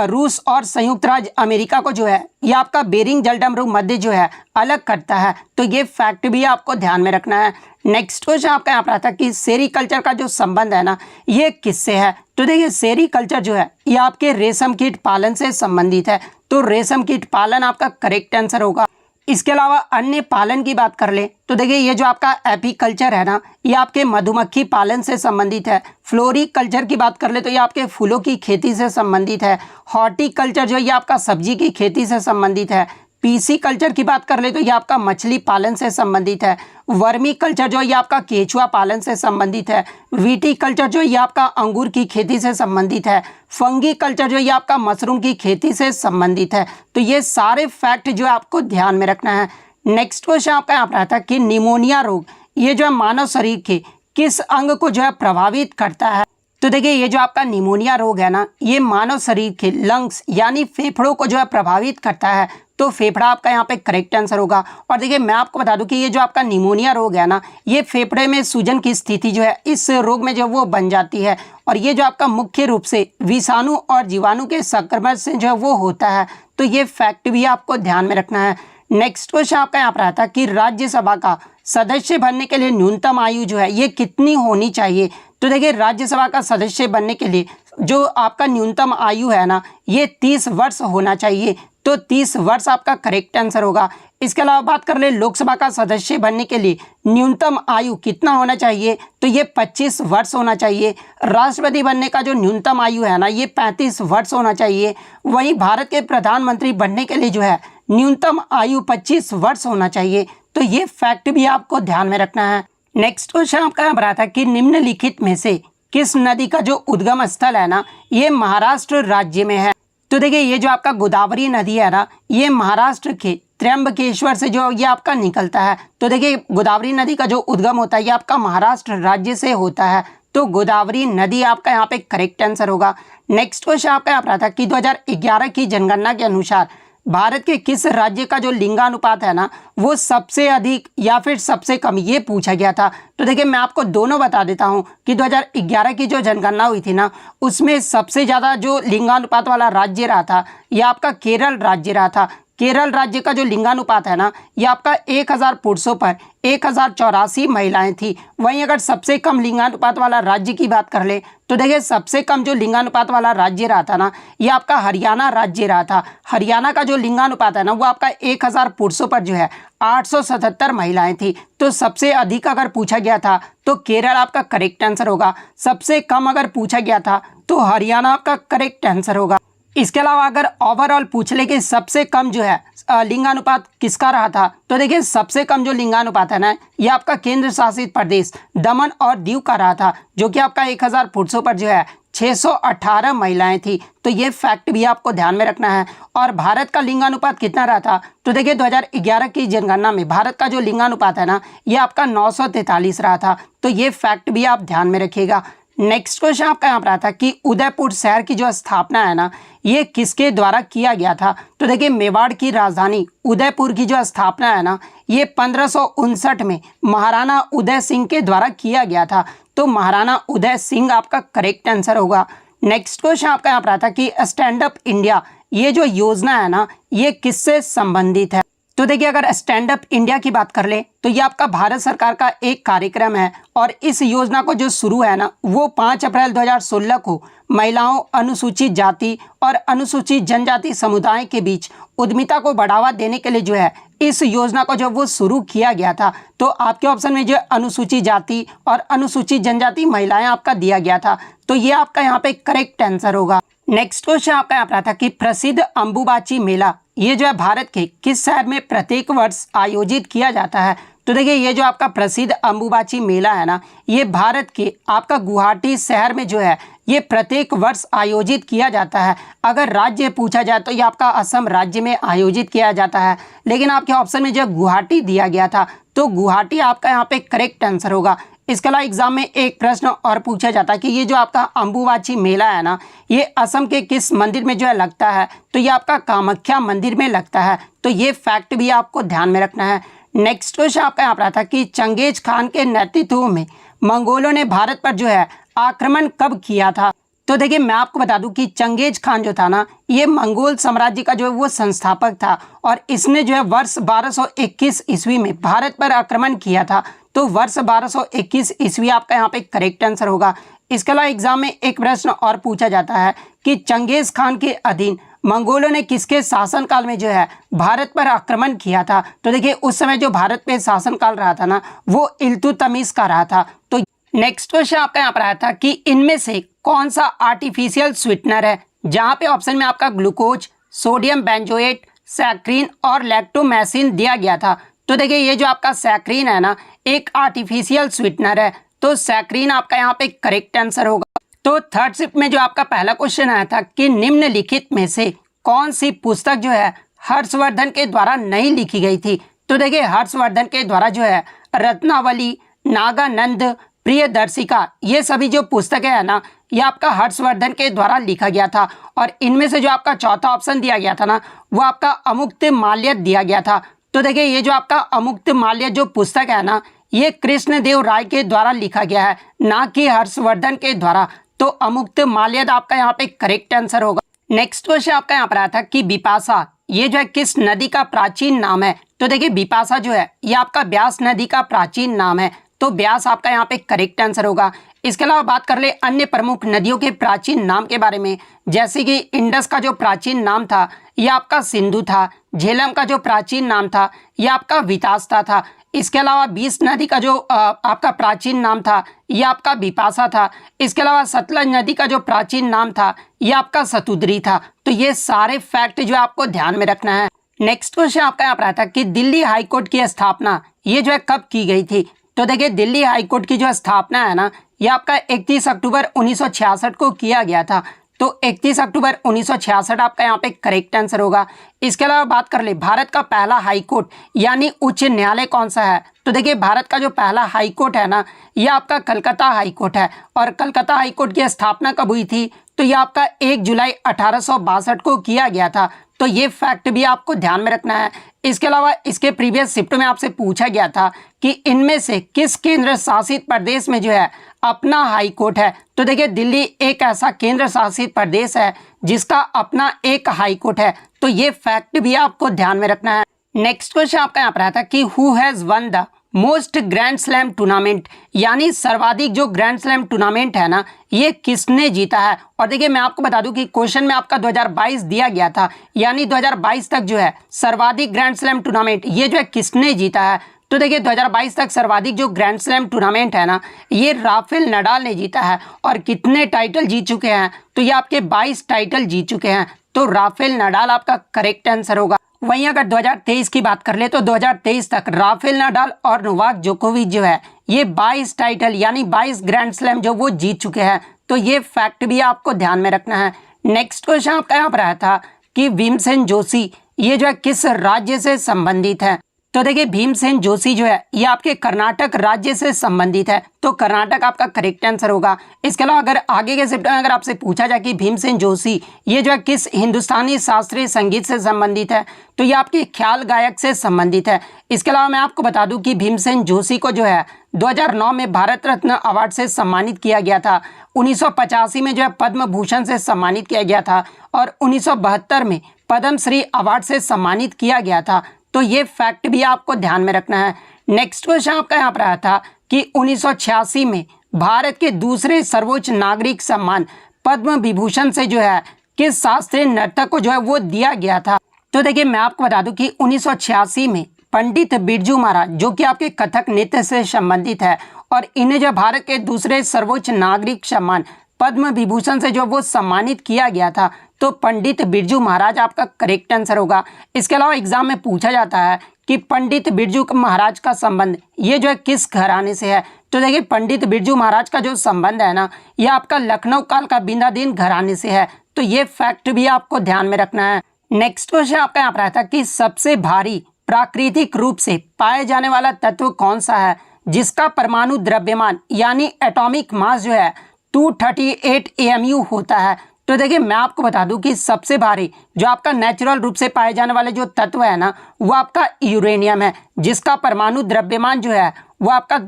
रूस और संयुक्त राज्य अमेरिका को जो है ये आपका बेरिंग जलडमरू मध्य जो है अलग करता है। तो ये फैक्ट भी आपको ध्यान में रखना है। नेक्स्ट क्वेश्चन आपका यहाँ पर आता है कि सेरीकल्चर का जो संबंध है ना, ये किससे है। तो देखिए सेरीकल्चर जो है ये आपके रेशम कीट पालन से संबंधित है। तो रेशम कीट पालन आपका करेक्ट आंसर होगा। इसके अलावा अन्य पालन की बात कर ले तो देखिए ये जो आपका एपीकल्चर है ना, ये आपके मधुमक्खी पालन से संबंधित है। फ्लोरिकल्चर की बात कर ले तो ये आपके फूलों की खेती से संबंधित है। हॉर्टिकल्चर जो है ये आपका सब्जी की खेती से संबंधित है। पीसी कल्चर की बात कर ले तो ये आपका मछली पालन से संबंधित है। वर्मी कल्चर जो ये आपका केचुआ पालन से संबंधित है। वीटी कल्चर जो ये आपका अंगूर की खेती से संबंधित है। फंगी कल्चर जो ये आपका मशरूम की खेती से संबंधित है। तो ये सारे फैक्ट जो है आपको ध्यान में रखना है। नेक्स्ट क्वेश्चन आपका यहाँ पर आता है कि निमोनिया रोग ये जो है मानव शरीर के किस अंग को जो है प्रभावित करता है। तो देखिए ये जो आपका निमोनिया रोग है ना, ये मानव शरीर के लंग्स यानी फेफड़ों को जो है प्रभावित करता है। तो फेफड़ा आपका यहाँ पे करेक्ट आंसर होगा। और देखिए मैं आपको बता दूं कि ये जो आपका निमोनिया रोग है ना, ये फेफड़े में सूजन की स्थिति जो है इस रोग में जो वो बन जाती है। और ये जो आपका मुख्य रूप से विषाणु और जीवाणु के संक्रमण से जो है वो होता है। तो ये फैक्ट भी आपको ध्यान में रखना है। नेक्स्ट क्वेश्चन आपका यहाँ पर आया था कि राज्यसभा का सदस्य बनने के लिए न्यूनतम आयु जो है ये कितनी होनी चाहिए। तो देखिए राज्यसभा का सदस्य बनने के लिए जो आपका न्यूनतम आयु है ना ये 30 वर्ष होना चाहिए। तो 30 वर्ष आपका करेक्ट आंसर होगा। इसके अलावा बात कर ले लोकसभा का सदस्य बनने के लिए न्यूनतम आयु कितना होना चाहिए, तो ये 25 वर्ष होना चाहिए। राष्ट्रपति बनने का जो न्यूनतम आयु है ना ये 35 वर्ष होना चाहिए। वहीं भारत के प्रधानमंत्री बनने के लिए जो है न्यूनतम आयु 25 वर्ष होना चाहिए। तो ये फैक्ट भी आपको ध्यान में रखना है। नेक्स्ट क्वेश्चन आपका यहाँ पर आता है कि निम्नलिखित में से किस नदी का जो उद्गम स्थल है ना ये महाराष्ट्र राज्य में है। तो देखिए ये जो आपका गोदावरी नदी है ना ये महाराष्ट्र के त्र्यंबकेश्वर से जो ये आपका निकलता है। तो देखिए गोदावरी नदी का जो उद्गम होता है ये आपका महाराष्ट्र राज्य से होता है। तो गोदावरी नदी आपका यहाँ पे करेक्ट आंसर होगा। नेक्स्ट क्वेश्चन आपका यहाँ पर आता है कि 2011 की जनगणना के अनुसार भारत के किस राज्य का जो लिंगानुपात है ना वो सबसे अधिक या फिर सबसे कम ये पूछा गया था। तो देखिए मैं आपको दोनों बता देता हूँ कि 2011 की जो जनगणना हुई थी ना उसमें सबसे ज़्यादा जो लिंगानुपात वाला राज्य रहा था ये आपका केरल राज्य रहा था। केरल राज्य का जो लिंगानुपात है ना ये आपका 1000 पुरुषों पर 1084 महिलाएं थी। वहीं अगर सबसे कम लिंगानुपात वाला राज्य की बात कर ले तो देखिए सबसे कम जो लिंगानुपात वाला राज्य रहा था ना ये आपका हरियाणा राज्य रहा था। हरियाणा का जो लिंगानुपात है ना वो आपका 1000 पुरुषों पर जो है 877 महिलाएं थी। तो सबसे अधिक अगर पूछा गया था तो केरल आपका करेक्ट आंसर होगा। सबसे कम अगर पूछा गया था तो हरियाणा आपका करेक्ट आंसर होगा। इसके अलावा अगर ओवरऑल पूछ ले कि सबसे कम जो है लिंगानुपात किसका रहा था तो देखिए सबसे कम जो लिंगानुपात है ना ये आपका केंद्र शासित प्रदेश दमन और दीव का रहा था जो कि आपका 1000 पुरुषों पर जो है 618 महिलाएं थी। तो ये फैक्ट भी आपको ध्यान में रखना है। और भारत का लिंगानुपात कितना रहा था तो देखिए 2011 की जनगणना में भारत का जो लिंगानुपात है ना ये आपका 943 रहा था। तो ये फैक्ट भी आप ध्यान में रखिएगा। नेक्स्ट क्वेश्चन आपका यहाँ पर आता है कि उदयपुर शहर की जो स्थापना है ना ये किसके द्वारा किया गया था। तो देखिए मेवाड़ की राजधानी उदयपुर की जो स्थापना है ना ये 1559 में महाराणा उदय सिंह के द्वारा किया गया था। तो महाराणा उदय सिंह आपका करेक्ट आंसर होगा। नेक्स्ट क्वेश्चन आपका यहाँ पर आता है कि स्टैंड अप इंडिया ये जो योजना है ना ये किससे संबंधित है। तो देखिए अगर स्टैंड अप इंडिया की बात कर ले तो ये आपका भारत सरकार का एक कार्यक्रम है और इस योजना को जो शुरू है ना वो 5 अप्रैल 2016 को महिलाओं, अनुसूचित जाति और अनुसूचित जनजाति समुदाय के बीच उद्यमिता को बढ़ावा देने के लिए जो है इस योजना को जब वो शुरू किया गया था तो आपके ऑप्शन में जो अनुसूचित जाति और अनुसूचित जनजाति महिलाएं आपका दिया गया था। तो ये आपका यहाँ पे करेक्ट आंसर होगा। नेक्स्ट क्वेश्चन आपका यहाँ पर आता है कि प्रसिद्ध अंबुबाची मेला ये जो है भारत के किस शहर में प्रत्येक वर्ष आयोजित किया जाता है। तो देखिए ये जो आपका प्रसिद्ध अंबुबाची मेला है ना ये भारत के आपका गुवाहाटी शहर में जो है ये प्रत्येक वर्ष आयोजित किया जाता है। अगर राज्य पूछा जाए तो ये आपका असम राज्य में आयोजित किया जाता है, लेकिन आपके ऑप्शन में जो गुवाहाटी दिया गया था तो गुवाहाटी आपका यहाँ पे करेक्ट आंसर होगा। इसके अलावा एग्जाम में एक प्रश्न और पूछा जाता है कि ये जो आपका अंबुबाची मेला है ना ये असम के किस मंदिर में जो है लगता है। तो ये आपका कामाख्या मंदिर में लगता है। तो ये फैक्ट भी आपको ध्यान में रखना है। नेक्स्ट क्वेश्चन आपका यहाँ पर आता है कि चंगेज खान के नेतृत्व में मंगोलों ने भारत पर जो है आक्रमण कब किया था। तो देखिए मैं आपको बता दूं कि चंगेज खान जो था ना ये मंगोल साम्राज्य का जो है वो संस्थापक था और इसने जो है वर्ष 1221 ईस्वी में भारत पर आक्रमण किया था। तो वर्ष 1221 ईस्वी आपका यहाँ पे करेक्ट आंसर होगा। इसके अलावा एग्जाम में एक प्रश्न और पूछा जाता है कि चंगेज खान के अधीन मंगोलों ने किसके शासनकाल में जो है भारत पर आक्रमण किया था। तो देखिए उस समय जो भारत पे शासनकाल रहा था ना वो इल्तुतमिश का रहा था। तो नेक्स्ट क्वेश्चन आपका यहाँ पर आया था कि इनमें से कौन सा आर्टिफिशियल स्वीटनर है, जहाँ पे ऑप्शन में आपका ग्लूकोज, सोडियम बेंजोएट, सैक्रीन और लैक्टोमेसिन दिया गया था। तो देखिए ये जो आपका सैक्रीन है ना एक आर्टिफिशियल स्वीटनर है। तो सैक्रीन आपका यहाँ पे करेक्ट आंसर होगा। तो थर्ड शिफ्ट में जो आपका पहला क्वेश्चन आया था कि निम्नलिखित में से कौन सी पुस्तक जो है हर्षवर्धन के द्वारा नहीं लिखी गई थी। तो देखिए हर्षवर्धन के द्वारा जो है रत्नावली, नागानंद, प्रियदर्शिका ये सभी जो पुस्तकें है ना ये आपका हर्षवर्धन के द्वारा लिखा गया था। और इनमें से जो आपका चौथा ऑप्शन दिया गया था ना वो आपका अमुक्त माल्य दिया गया था। तो देखिए ये जो आपका अमुक्त माल्य जो पुस्तक है ना ये कृष्णदेव राय के द्वारा लिखा गया है, ना कि हर्षवर्धन के द्वारा। तो अमुक्त माल्यद आपका यहाँ पे करेक्ट आंसर होगा। नेक्स्ट क्वेश्चन आपका यहाँ पर आया था कि बिपाशा ये जो है किस नदी का प्राचीन नाम है? तो देखिए बिपाशा जो है ये आपका ब्यास नदी का प्राचीन नाम है, तो ब्यास आपका यहाँ पे करेक्ट आंसर होगा। इसके अलावा बात कर ले अन्य प्रमुख नदियों के प्राचीन नाम के बारे में, जैसे कि इंडस का जो प्राचीन नाम था ये आपका सिंधु था, झेलम का जो प्राचीन नाम था ये आपका वितास्ता था। इसके अलावा बीस नदी का जो आपका प्राचीन नाम था ये आपका बिपाशा था। इसके अलावा सतलज नदी का जो प्राचीन नाम था ये आपका सतुद्री था। तो ये सारे फैक्ट जो आपको ध्यान में रखना है। नेक्स्ट क्वेश्चन आपका यहाँ पर आता है कि दिल्ली हाईकोर्ट की स्थापना ये जो है कब की गई थी? तो देखिए दिल्ली हाईकोर्ट की जो स्थापना है ना ये आपका 31 अक्टूबर 1966 को किया गया था। तो 31 अक्टूबर 1966 आपका यहाँ पे करेक्ट आंसर होगा। इसके अलावा बात कर ले भारत का पहला हाई कोर्ट यानी उच्च न्यायालय कौन सा है? तो देखिए भारत का जो पहला हाई कोर्ट है ना ये आपका कलकत्ता हाई कोर्ट है। और कलकत्ता हाई कोर्ट की स्थापना कब हुई थी? तो ये आपका 1 जुलाई 1862 को किया गया था। तो ये फैक्ट भी आपको ध्यान में रखना है। इसके अलावा इसके प्रीवियस शिफ्ट में आपसे पूछा गया था कि इनमें से किस केंद्र शासित प्रदेश में जो है अपना हाई कोर्ट है? तो देखिए दिल्ली एक ऐसा केंद्र शासित प्रदेश है जिसका अपना एक हाई कोर्ट है। तो ये फैक्ट भी आपको ध्यान में रखना है। नेक्स्ट क्वेश्चन आपका यहाँ पर आता है कि who has one the most grand slam tournament, यानी सर्वाधिक जो ग्रैंड स्लैम टूर्नामेंट है ना ये किसने जीता है? और देखिए मैं आपको बता दूं कि क्वेश्चन में आपका 2022 दिया गया था, यानी 2022 तक जो है सर्वाधिक ग्रैंड स्लैम टूर्नामेंट ये जो है किसने जीता है? तो देखिए 2022 तक सर्वाधिक जो ग्रैंड स्लैम टूर्नामेंट है ना ये राफेल नडाल ने जीता है। और कितने टाइटल जीत चुके हैं? तो ये आपके 22 टाइटल जीत चुके हैं। तो राफेल नडाल आपका करेक्ट आंसर होगा। वहीं अगर 2023 की बात कर ले तो 2023 तक राफेल नडाल और नोवाक जोकोविच जो है ये 22 टाइटल यानी 22 ग्रैंड स्लैम जो वो जीत चुके हैं। तो ये फैक्ट भी आपको ध्यान में रखना है। नेक्स्ट क्वेश्चन आपका यहाँ पर आया था कि भीमसेन जोशी ये जो है किस राज्य से संबंधित है? तो देखिए भीमसेन जोशी जो है ये आपके कर्नाटक राज्य से संबंधित है। तो कर्नाटक आपका करेक्ट आंसर होगा। इसके अलावा अगर आगे के शिफ्ट में अगर आपसे पूछा जाए कि भीमसेन जोशी ये जो है किस हिंदुस्तानी शास्त्रीय संगीत से संबंधित है? तो ये आपके ख्याल गायक से संबंधित है। इसके अलावा मैं आपको बता दूं कि भीमसेन जोशी को जो है 2009 में भारत रत्न अवार्ड से सम्मानित किया गया था। 1985 में जो है पद्म भूषण से सम्मानित किया गया था और 1972 में पद्मश्री अवार्ड से सम्मानित किया गया था। तो ये फैक्ट भी आपको ध्यान में रखना है। नेक्स्ट क्वेश्चन आपका यहाँ पर आया था कि 1986 में भारत के दूसरे सर्वोच्च नागरिक सम्मान पद्म विभूषण से जो है किस शास्त्रीय नर्तक को जो है वो दिया गया था? तो देखिए मैं आपको बता दूं कि 1986 में पंडित बिरजू महाराज जो कि आपके कथक नृत्य से संबंधित है और इन्हें जो भारत के दूसरे सर्वोच्च नागरिक सम्मान पद्म विभूषण से जो वो सम्मानित किया गया था। तो पंडित बिरजू महाराज आपका करेक्ट आंसर होगा। इसके अलावा एग्जाम में पूछा जाता है कि पंडित बिरजू महाराज का संबंध ये जो है किस घराने से है? तो देखिए पंडित बिरजू महाराज का जो संबंध है ना ये आपका लखनऊ काल का बिंदादीन घराने से है। तो ये फैक्ट भी आपको ध्यान में रखना है। नेक्स्ट क्वेश्चन आपका यहाँ पर आता है कि सबसे भारी प्राकृतिक रूप से पाए जाने वाला तत्व कौन सा है जिसका परमाणु द्रव्यमान यानी एटॉमिक मास जो है 238 AMU होता है? तो देखिए मैं आपको बता दूं कि सबसे भारी जो आपका नेचुरल रूप से पाए जाने वाले जो तत्व है ना वो आपका यूरेनियम है, जिसका परमाणु द्रव्यमान जो है वो आपका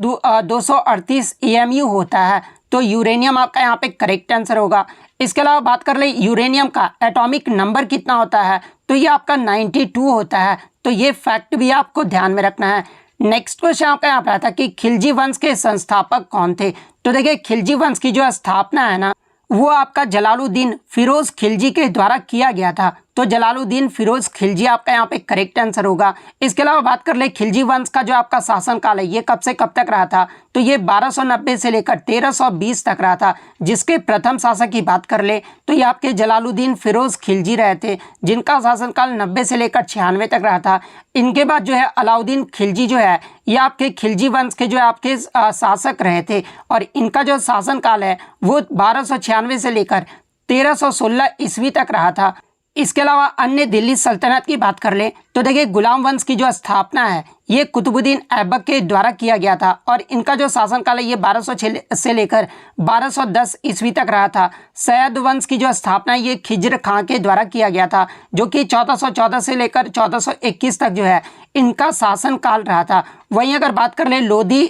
238 AMU होता है। तो यूरेनियम आपका यहाँ पे करेक्ट आंसर होगा। इसके अलावा बात कर ले यूरेनियम का एटॉमिक नंबर कितना होता है? तो ये आपका 92 होता है। तो ये फैक्ट भी आपको ध्यान में रखना है। नेक्स्ट क्वेश्चन आपका यहाँ पर आता कि खिलजी वंश के संस्थापक कौन थे? तो देखिए खिलजी वंश की जो स्थापना है ना वो आपका जलालुद्दीन फिरोज खिलजी के द्वारा किया गया था। तो जलालुद्दीन फिरोज खिलजी आपका यहाँ पे करेक्ट आंसर होगा। इसके अलावा बात कर ले खिलजी वंश का जो आपका शासनकाल है ये कब से कब तक रहा था? तो ये 1290 से लेकर 1320 तक रहा था। जिसके प्रथम शासक की बात कर ले तो ये आपके जलालुद्दीन फिरोज खिलजी रहे थे, जिनका शासनकाल 90 से लेकर 96 तक रहा था। इनके बाद जो है अलाउद्दीन खिलजी जो है ये आपके खिलजी वंश के जो है आपके शासक रहे थे और इनका जो शासनकाल है वो 1296 से लेकर 1316 ईस्वी तक रहा था। इसके अलावा अन्य दिल्ली सल्तनत की बात कर ले तो देखिए गुलाम वंश की जो स्थापना है ये कुतुबुद्दीन ऐबक के द्वारा किया गया था और इनका जो शासनकाल है ये 1206 से लेकर 1210 ईस्वी तक रहा था। सैयद वंश की जो स्थापना है ये खिज्र खां के द्वारा किया गया था, जो कि 1414 से लेकर 1421 तक जो है इनका शासनकाल रहा था। वहीं अगर बात कर ले लोधी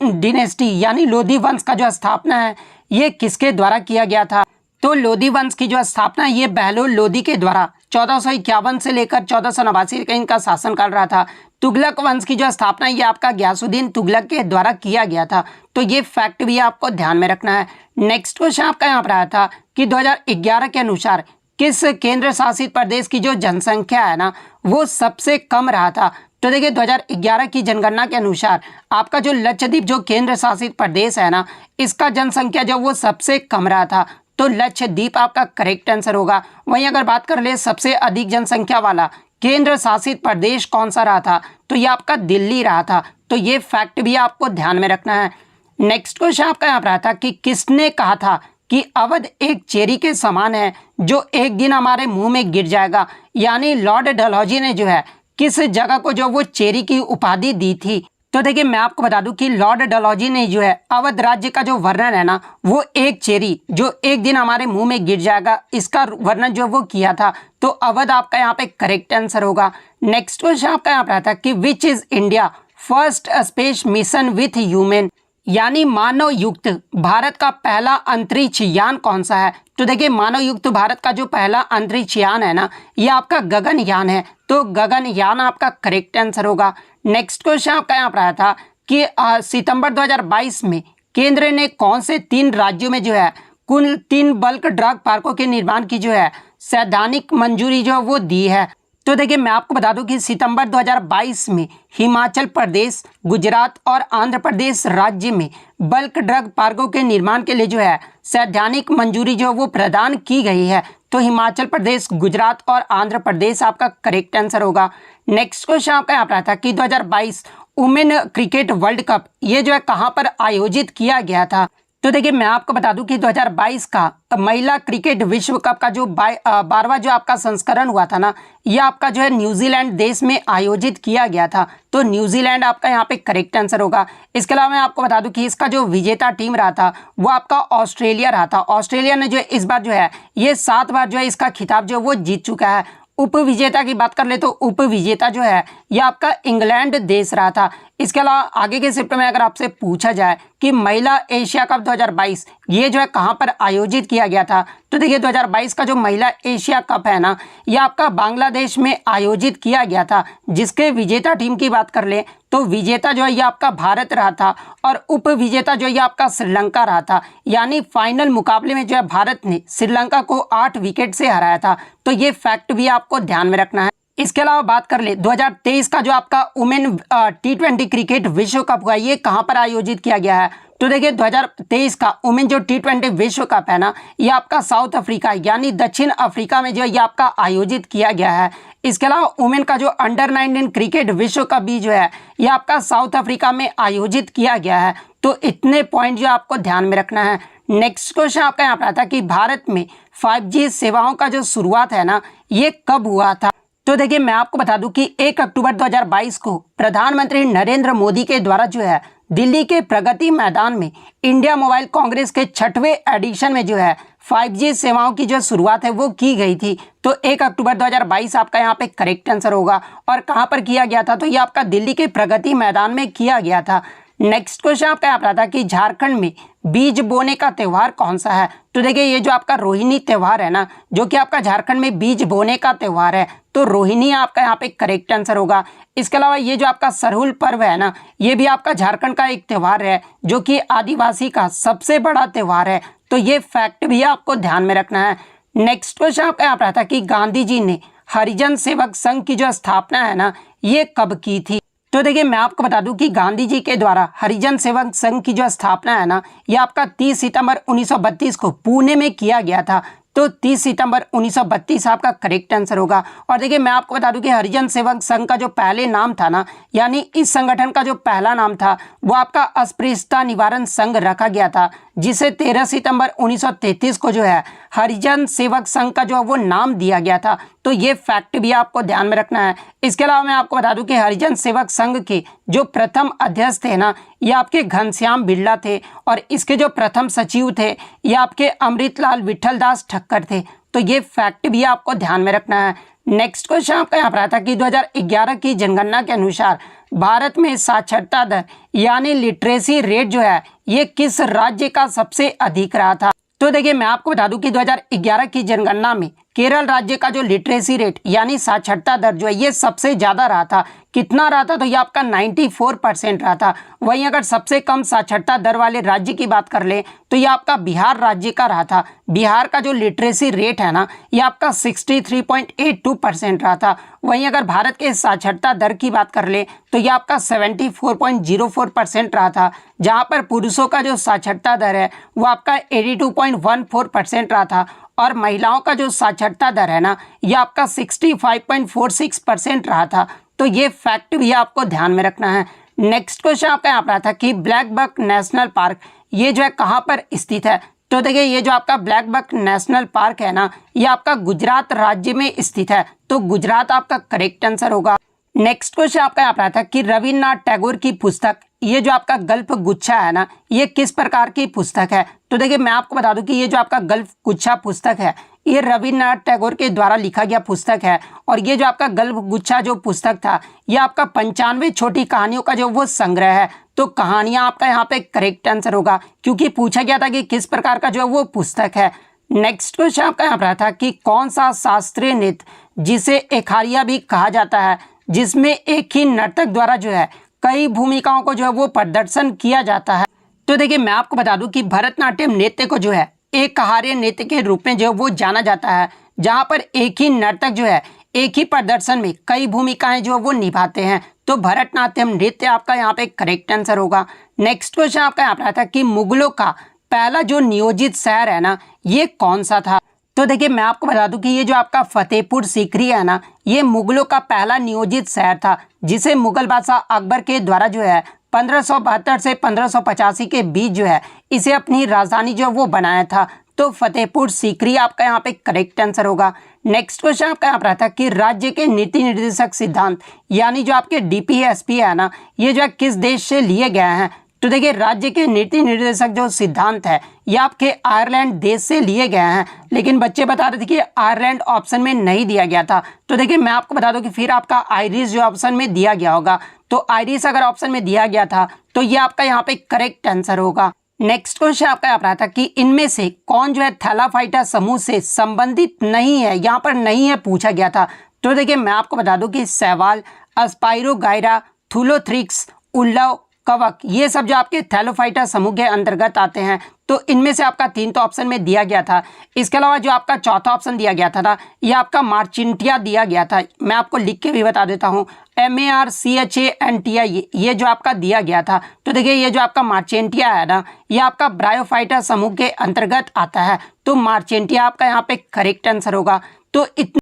डिनेस्टी यानी लोधी वंश का जो स्थापना है ये किसके द्वारा किया गया था? तो लोधी वंश की जो स्थापना ये बहलोल लोधी के द्वारा 1451 से लेकर 1489 का इनका शासनकाल रहा था। तुगलक वंश की जो स्थापना ये आपका गयासुद्दीन तुगलक के द्वारा किया गया था। तो ये फैक्ट भी आपको ध्यान में रखना है। नेक्स्ट क्वेश्चन आपका यहाँ पर आया था कि 2011 के अनुसार किस केंद्र शासित प्रदेश की जो जनसंख्या है ना वो सबसे कम रहा था। तो देखिए 2011 की जनगणना के अनुसार आपका जो लक्षद्वीप जो केंद्र शासित प्रदेश है ना इसका जनसंख्या जो वो सबसे कम रहा था। तो लक्षद्वीप आपका करेक्ट आंसर होगा। वहीं अगर बात कर ले सबसे अधिक जनसंख्या वाला केंद्र शासित प्रदेश कौन सा रहा था तो ये आपका दिल्ली रहा था। तो ये फैक्ट भी आपको ध्यान में रखना है। नेक्स्ट क्वेश्चन आपका यहाँ पर रहा था कि किसने कहा था कि अवध एक चेरी के समान है जो एक दिन हमारे मुंह में गिर जाएगा। यानी लॉर्ड डलहौजी ने जो है किस जगह को जो वो चेरी की उपाधि दी थी। तो देखिए मैं आपको बता दूं कि लॉर्ड डलहौजी ने जो है अवध राज्य का जो वर्णन है ना वो एक चेरी जो एक दिन हमारे मुंह में गिर जाएगा इसका वर्णन जो वो किया था। तो अवध आपका यहाँ पे करेक्ट आंसर होगा। नेक्स्ट क्वेश्चन आपका यहाँ पर था कि which is India first space mission with human यानी मानव युक्त भारत का पहला अंतरिक्ष यान कौन सा है। तो देखिए मानव युक्त भारत का जो पहला अंतरिक्ष यान है ना ये आपका गगनयान है। तो गगनयान आपका करेक्ट आंसर होगा। नेक्स्ट क्वेश्चन आपका यहाँ पर आया था कि सितंबर 2022 में केंद्र ने कौन से 3 राज्यों में जो है कुल 3 बल्क ड्रग पार्कों के निर्माण की जो है सैद्धांतिक मंजूरी जो वो दी है। तो देखिए मैं आपको बता दूं कि सितंबर 2022 में हिमाचल प्रदेश, गुजरात और आंध्र प्रदेश राज्य में बल्क ड्रग पार्कों के निर्माण के लिए जो है सैद्धांतिक मंजूरी जो वो प्रदान की गई है। तो हिमाचल प्रदेश, गुजरात और आंध्र प्रदेश आपका करेक्ट आंसर होगा। नेक्स्ट क्वेश्चन आपका यहाँ पर था कि 2022 वुमेन क्रिकेट वर्ल्ड कप ये जो है कहाँ पर आयोजित किया गया था। तो देखिए मैं आपको बता दूं कि 2022 का महिला क्रिकेट विश्व कप का जो 12वां जो आपका संस्करण हुआ था ना ये आपका जो है न्यूजीलैंड देश में आयोजित किया गया था। तो न्यूजीलैंड आपका यहाँ पे करेक्ट आंसर होगा। इसके अलावा मैं आपको बता दूं कि इसका जो विजेता टीम रहा था वो आपका ऑस्ट्रेलिया रहा था। ऑस्ट्रेलिया ने जो है इस बार जो है ये 7 बार जो है इसका खिताब जो वो जीत चुका है। उप विजेता की बात कर ले तो उप विजेता जो है ये आपका इंग्लैंड देश रहा था। इसके अलावा आगे के शिफ्ट में अगर आपसे पूछा जाए कि महिला एशिया कप 2022 ये जो है कहाँ पर आयोजित किया गया था। तो देखिए 2022 का जो महिला एशिया कप है ना ये आपका बांग्लादेश में आयोजित किया गया था। जिसके विजेता टीम की बात कर ले तो विजेता जो है ये आपका भारत रहा था और उप विजेता जो है ये आपका श्रीलंका रहा था। यानी फाइनल मुकाबले में जो है भारत ने श्रीलंका को 8 विकेट से हराया था। तो ये फैक्ट भी आपको ध्यान में रखना है। इसके अलावा बात कर ले 2023 का जो आपका वुमेन T20 क्रिकेट विश्व कप हुआ ये कहाँ पर आयोजित किया गया है। तो देखिए 2023 का वुमेन जो T20 विश्व कप है ना ये आपका साउथ अफ्रीका यानी दक्षिण अफ्रीका में जो ये आपका आयोजित किया गया है। इसके अलावा वुमेन का जो अंडर 19 क्रिकेट विश्व कप भी जो है ये आपका साउथ अफ्रीका में आयोजित किया गया है। तो इतने पॉइंट जो आपको ध्यान में रखना है। नेक्स्ट क्वेश्चन आपका यहाँ पर आता है कि भारत में 5G सेवाओं का जो शुरुआत है ना ये कब हुआ था। तो देखिए मैं आपको बता दूं कि 1 अक्टूबर 2022 को प्रधानमंत्री नरेंद्र मोदी के द्वारा जो है दिल्ली के प्रगति मैदान में इंडिया मोबाइल कांग्रेस के 6वें एडिशन में जो है 5G सेवाओं की जो शुरुआत है वो की गई थी। तो 1 अक्टूबर 2022 आपका यहाँ पे करेक्ट आंसर होगा। और कहाँ पर किया गया था तो ये आपका दिल्ली के प्रगति मैदान में किया गया था। नेक्स्ट क्वेश्चन आपका यहाँ पर था कि झारखंड में बीज बोने का त्यौहार कौन सा है। तो देखिए ये जो आपका रोहिणी त्यौहार है ना जो कि आपका झारखंड में बीज बोने का त्यौहार है। तो रोहिणी आपका यहाँ पे करेक्ट आंसर होगा। इसके अलावा ये जो आपका सरहुल पर्व है ना ये भी आपका झारखंड का एक त्यौहार है जो कि आदिवासी का सबसे बड़ा त्यौहार है। तो ये फैक्ट भी आपको ध्यान में रखना है। नेक्स्ट क्वेश्चन आपका यहाँ पर था कि गांधी जी ने हरिजन सेवक संघ की जो स्थापना है ना ये कब की थी। तो देखिए मैं आपको बता दूं कि गांधी जी के द्वारा हरिजन सेवक संघ की जो स्थापना है ना ये आपका 30 सितंबर 1932 को पुणे में किया गया था। तो 30 सितंबर 1932 आपका करेक्ट आंसर होगा। और देखिए मैं आपको बता दूं कि हरिजन सेवक संघ का जो पहले नाम था ना यानी इस संगठन का जो पहला नाम था वो आपका अस्पृश्यता निवारण संघ रखा गया था जिसे 13 सितंबर 1933 को जो है हरिजन सेवक संघ का जो वो नाम दिया गया था। तो ये फैक्ट भी आपको ध्यान में रखना है। इसके अलावा मैं आपको बता दूं कि हरिजन सेवक संघ के जो प्रथम अध्यक्ष थे ना ये आपके घनश्याम बिरला थे और इसके जो प्रथम सचिव थे ये आपके अमृतलाल विठलदास ठक्कर थे। तो ये फैक्ट भी आपको ध्यान में रखना है। नेक्स्ट क्वेश्चन आपका यहाँ पर था कि 2011 की जनगणना के अनुसार भारत में साक्षरता दर यानी लिटरेसी रेट जो है ये किस राज्य का सबसे अधिक रहा था। तो देखिए मैं आपको बता दूं कि 2011 की जनगणना में केरल राज्य का जो लिटरेसी रेट यानी साक्षरता दर जो है ये सबसे ज़्यादा रहा था। कितना रहा था? तो ये आपका 94% रहा था। वहीं अगर सबसे कम साक्षरता दर वाले राज्य की बात कर ले तो ये आपका बिहार राज्य का रहा था। बिहार का जो लिटरेसी रेट है ना ये आपका 63.82% रहा था। वहीं अगर भारत के साक्षरता दर की बात कर ले तो ये आपका 74.04% रहा था, जहाँ पर पुरुषों का जो साक्षरता दर है वो आपका 82.14% रहा था और महिलाओं का जो साक्षरता दर है ना ये आपका 65.46% रहा था। तो ये फैक्ट भी आपको ध्यान में रखना है। नेक्स्ट क्वेश्चन आपका यहाँ पर रहा था कि ब्लैक बक नेशनल पार्क ये जो है कहाँ पर स्थित है? तो देखिए ये जो आपका ब्लैक बक नेशनल पार्क है ना ये आपका गुजरात राज्य में स्थित है। तो गुजरात आपका करेक्ट आंसर होगा। नेक्स्ट क्वेश्चन आपका यहाँ पर रहा था कि रविन्द्रनाथ टैगोर की पुस्तक ये जो आपका गल्फ गुच्छा है ना ये किस प्रकार की पुस्तक है? तो देखिए मैं आपको बता दूं कि ये जो आपका गल्फ गुच्छा पुस्तक है ये रविन्द्रनाथ टैगोर के द्वारा लिखा गया पुस्तक है। और ये जो आपका गल्फ गुच्छा जो पुस्तक था ये आपका 95 छोटी कहानियों का जो वो संग्रह है। तो कहानियां आपका यहाँ पे करेक्ट आंसर होगा, क्योंकि पूछा गया था कि किस प्रकार का जो है वो पुस्तक है। नेक्स्ट क्वेश्चन आपका यहाँ पर रहा था कि कौन सा शास्त्रीय नृत्य जिसे एखारिया भी कहा जाता है, जिसमें एक ही नर्तक द्वारा जो है कई भूमिकाओं को जो है वो प्रदर्शन किया जाता है? तो देखिए मैं आपको बता दूं कि भरतनाट्यम नृत्य को जो है एकहार्य नृत्य के रूप में जो वो जाना जाता है, जहां पर एक ही नर्तक जो है एक ही प्रदर्शन में कई भूमिकाएं जो वो निभाते हैं। तो भरतनाट्यम नृत्य आपका यहाँ पे करेक्ट आंसर होगा। नेक्स्ट क्वेश्चन आपका यहाँ पर था कि मुगलों का पहला जो नियोजित शहर है ना ये कौन सा था? तो देखिए मैं आपको बता दूं कि ये जो आपका फतेहपुर सीकरी है ना ये मुगलों का पहला नियोजित शहर था, जिसे मुगल बादशाह अकबर के द्वारा जो है 1572 से 1585 के बीच जो है इसे अपनी राजधानी जो वो बनाया था। तो फतेहपुर सीकरी आपका यहाँ पे करेक्ट आंसर होगा। नेक्स्ट क्वेश्चन आपका यहाँ पर आता है कि राज्य के नीति निर्देशक सिद्धांत यानी जो आपके DPSP है ना ये जो है किस देश से लिए गए हैं? तो देखिए राज्य के नीति निर्देशक जो सिद्धांत है ये आपके आयरलैंड देश से लिए गए हैं, लेकिन बच्चे बता रहे थे कि आयरलैंड ऑप्शन में नहीं दिया गया था। तो देखिए मैं आपको बता दूं कि फिर आपका आयरिश जो ऑप्शन में दिया गया होगा, तो आयरिश अगर ऑप्शन में दिया गया था तो ये आपका यहाँ पे करेक्ट आंसर होगा। नेक्स्ट क्वेश्चन आपका यहाँ पर आता है कि इनमें से कौन जो है थैलाफाइटा समूह से संबंधित नहीं है? यहाँ पर नहीं है पूछा गया था। तो देखिए मैं आपको बता दूं कि शैवाल, स्पाइरोगाइरा, थुलोथ्रिक्स, उल्लव, कवक ये सब जो आपके थैलोफाइटा समूह के अंतर्गत आते हैं। तो इनमें से आपका 3 तो ऑप्शन में दिया गया था। इसके अलावा जो आपका चौथा ऑप्शन दिया गया था ना ये आपका मार्चिंटिया दिया गया था। मैं आपको लिख के भी बता देता हूँ, MARCHANTI ये जो आपका दिया गया था। तो देखिए ये जो आपका मार्चेंटिया है ना ये आपका ब्रायोफाइटा समूह के अंतर्गत आता है। तो मार्चेंटिया आपका यहाँ पे करेक्ट आंसर होगा। तो इतना